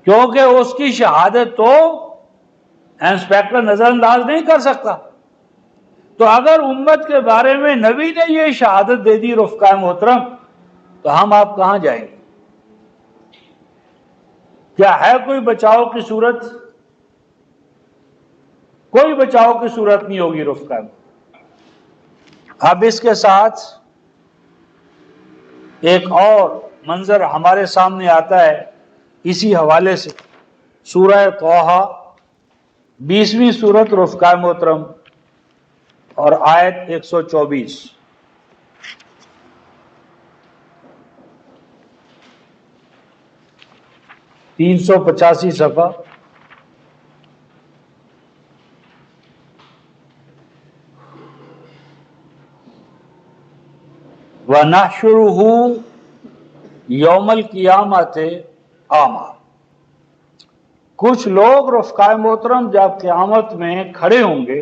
کیونکہ اس کی شہادت تو انسپیکٹر نظر انداز نہیں کر سکتا۔ تو اگر امت کے بارے میں نبی نے یہ شہادت دے دی رفقائے محترم، تو ہم آپ کہاں جائیں گے؟ کیا ہے کوئی بچاؤ کی صورت؟ کوئی بچاؤ کی صورت نہیں ہوگی رفقائے محترم۔ اب اس کے ساتھ ایک اور منظر ہمارے سامنے آتا ہے اسی حوالے سے، سورہ طٰہٰ 20ویں سورت رفقائے محترم اور آیت 124، 385 صفحہ۔ وَنَحْشُرُهُ یوم القیامت اعمیٰ، کچھ لوگ رفقائے محترم جب قیامت میں کھڑے ہوں گے،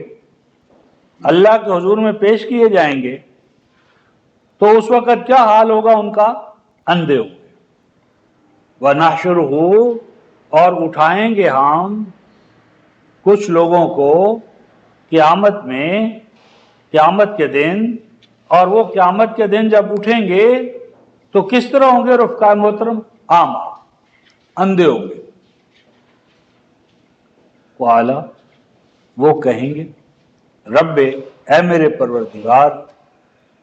اللہ کے حضور میں پیش کیے جائیں گے، تو اس وقت کیا حال ہوگا ان کا؟ اندھے ہوں گے۔ وَنَحْشُرُهُ اور اٹھائیں گے ہم کچھ لوگوں کو قیامت میں، قیامت کے دن، اور وہ قیامت کے دن جب اٹھیں گے تو کس طرح ہوں گے رفقائے محترم؟ اعمیٰ، اندھے ہوں گے۔ قَالَ وہ کہیں گے رب اے میرے پروردگار،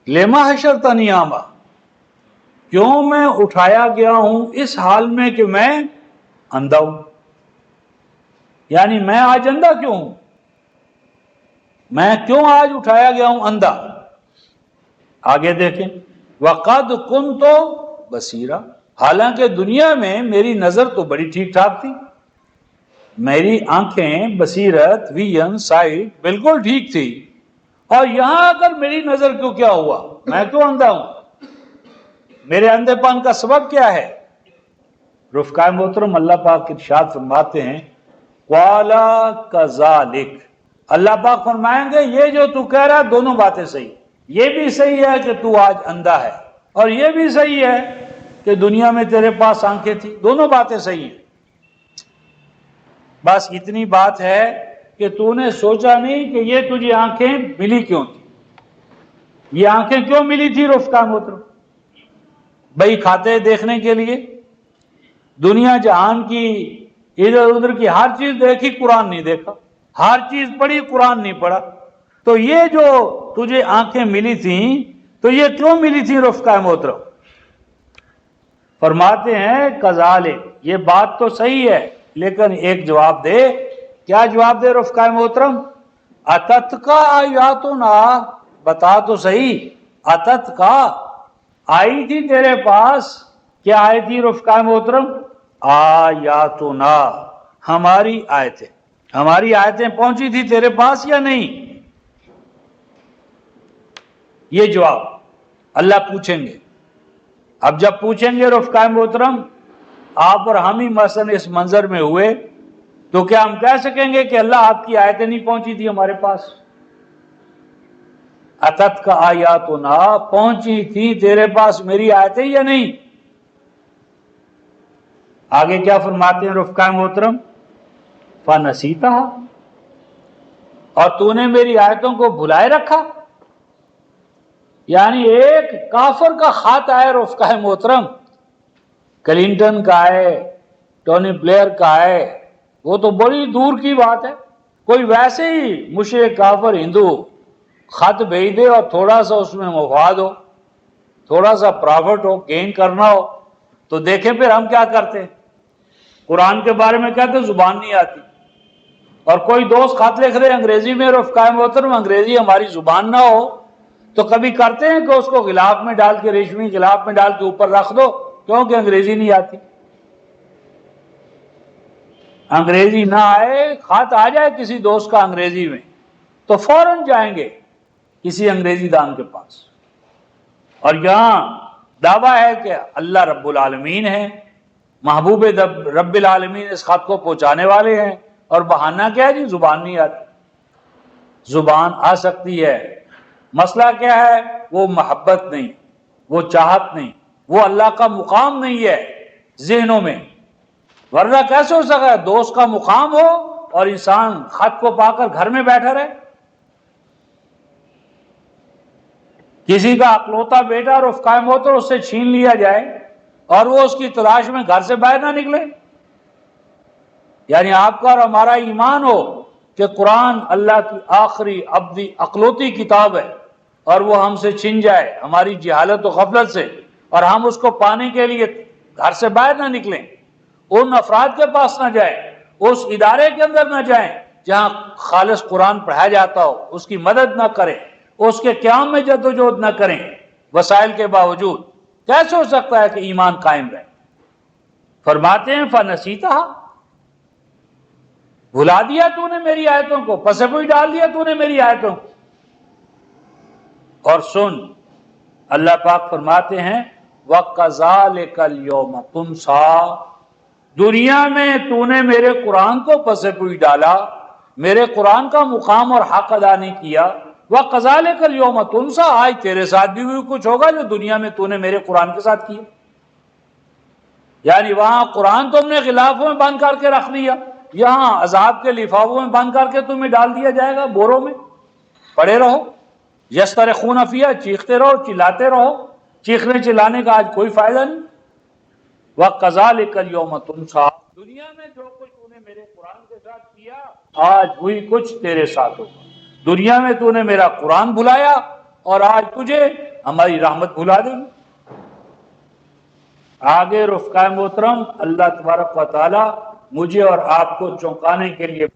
لِمَ حَشَرْتَنِی اعمیٰ، کیوں میں اٹھایا گیا ہوں اس حال میں کہ میں اندھا ہوں؟ یعنی میں آج اندھا کیوں ہوں؟ میں کیوں آج اٹھایا گیا ہوں اندھا؟ آگے دیکھیں، وَقَدْ كُنْتُ بَصِيرًا، حالانکہ دنیا میں میری نظر تو بڑی ٹھیک ٹھاک تھی، میری آنکھیں، بصیرت، ویژن، سائٹ بالکل ٹھیک تھی، اور یہاں آ کر میری نظر کیا ہوا؟ میں کیوں اندھا ہوں؟ میرے اندھے پن کا سبب کیا ہے؟ رفقائے محترم اللہ پاک ارشاد فرماتے ہیں قَالَ كَذَلِكَ، اللہ پاک فرمائیں گے یہ جو تو کہہ رہا ہے دونوں باتیں صحیح، یہ بھی صحیح ہے کہ تو آج اندھا ہے، اور یہ بھی صحیح ہے کہ دنیا میں تیرے پاس آنکھیں تھی، دونوں باتیں صحیح ہیں۔ بس اتنی بات ہے کہ تو نے سوچا نہیں کہ یہ تجھے آنکھیں ملی کیوں تھی؟ یہ آنکھیں کیوں ملی تھی رفقائے محترم؟ بھئی کھاتے دیکھنے کے لیے، دنیا جہان کی ادھر ادھر کی ہر چیز دیکھی، قرآن نہیں دیکھا، ہر چیز پڑھی، قرآن نہیں پڑھا، تو یہ جو تجھے آنکھیں ملی تھیں تو یہ کیوں ملی تھیں رفقائے محترم؟ فرماتے ہیں کذالک، یہ بات تو صحیح ہے، لیکن ایک جواب دے۔ کیا جواب دے رفقائے محترم؟ اتتکا آیاتنا، بتا تو صحیح، اتتکا آئی تھی تیرے پاس، کیا آئی تھی رفقائے محترم؟ آیاتنا، ہماری آیتیں، ہماری آیتیں پہنچی تھی تیرے پاس یا نہیں؟ یہ جواب اللہ پوچھیں گے۔ اب جب پوچھیں گے رفقائے محترم، آپ اور ہم ہی مثلا اس منظر میں ہوئے، تو کیا ہم کہہ سکیں گے کہ اللہ آپ کی آیتیں نہیں پہنچی تھی ہمارے پاس؟ اتت کا آیاتنا، پہنچی تھی تیرے پاس میری آیتیں یا نہیں؟ آگے کیا فرماتے ہیں رفقائے محترم؟ فَنَسِیتَهَا، اور تو نے میری آیتوں کو بھلائے رکھا۔ یعنی ایک کافر کا خط آئے رفقائے محترم، کلنٹن کا ہے، ٹونی بلیئر کا ہے، وہ تو بڑی دور کی بات ہے، کوئی ویسے ہی مشرک کافر ہندو خط بھیج دے اور تھوڑا سا اس میں مفاد ہو، تھوڑا سا پرافٹ ہو، گین کرنا ہو، تو دیکھیں پھر ہم کیا کرتے ہیں۔ قرآن کے بارے میں کہتے زبان نہیں آتی، اور کوئی دوست خط لکھ رہے انگریزی میں، رفقائے محترم انگریزی ہماری زبان نہ ہو، تو کبھی کرتے ہیں کہ اس کو غلاف میں ڈال کے، ریشمی غلاف میں ڈال کے اوپر رکھ دو، کیونکہ انگریزی نہیں آتی۔ انگریزی نہ آئے، خط آ جائے کسی دوست کا انگریزی میں، تو فوراً جائیں گے کسی انگریزی دان کے پاس، اور یہاں دعویٰ ہے کہ اللہ رب العالمین ہے، محبوب رب العالمین اس خط کو پہنچانے والے ہیں، اور بہانہ کیا ہے؟ جی زبان نہیں آتی۔ زبان آ سکتی ہے، مسئلہ کیا ہے؟ وہ محبت نہیں، وہ چاہت نہیں، وہ اللہ کا مقام نہیں ہے ذہنوں میں، ورنہ کیسے ہو سکتا ہے دوست کا مقام ہو اور انسان خط کو پا کر گھر میں بیٹھا رہے؟ کسی کا اکلوتا بیٹا رفقائے محترم اس سے چھین لیا جائے اور وہ اس کی تلاش میں گھر سے باہر نہ نکلے؟ یعنی آپ کا اور ہمارا ایمان ہو کہ قرآن اللہ کی آخری ابدی اکلوتی کتاب ہے، اور وہ ہم سے چھن جائے ہماری جہالت و غفلت سے، اور ہم اس کو پانے کے لیے گھر سے باہر نہ نکلیں، ان افراد کے پاس نہ جائیں، اس ادارے کے اندر نہ جائیں جہاں خالص قرآن پڑھایا جاتا ہو اس کی مدد نہ کریں، اس کے قیام میں جدوجہد نہ کریں وسائل کے باوجود، کیسے ہو سکتا ہے کہ ایمان قائم رہے؟ فرماتے ہیں فنسیتھا، بھلا دیا تو نے میری آیتوں کو، پس پوئی ڈال دیا تو نے میری آیتوں کو۔ اور سن، اللہ پاک فرماتے ہیں وَقَذَلِكَ الْيَوْمَ تُنْسَىٰ، دنیا میں تو نے میرے قرآن کو پس پوئی ڈالا، میرے قرآن کا مقام اور حق ادا نہیں کیا۔ وَقَذَلِكَ الْيَوْمَ تُنْسَىٰ، آج تیرے ساتھ بھی کچھ ہوگا جو دنیا میں تو نے میرے قرآن کے ساتھ کیا۔ یعنی وہاں قرآن تم نے غلافوں میں بند کر کے رکھ لیا، یہاں عذاب کے لفافوں میں بند کر کے تمہیں ڈال دیا جائے گا، بوروں میں پڑے رہو، یسترخون فیہا، چیختے رہو، چلاتے رہو، چیخنے چلانے کا آج کوئی فائدہ نہیں۔ وَقَذَلِكَ الْيَوْمَ تُنْسَىٰ، دنیا میں جو کچھ تو نے میرے قرآن کے ساتھ کیا آج وہی کچھ تیرے ساتھ ہوگا۔ دنیا میں تو نے میرا قرآن بھلایا اور آج تجھے ہماری رحمت بھلا دیں گے۔ آگے رفقائے محترم، اللہ تبارک و تعالی مجھے اور آپ کو چونکانے کے لیے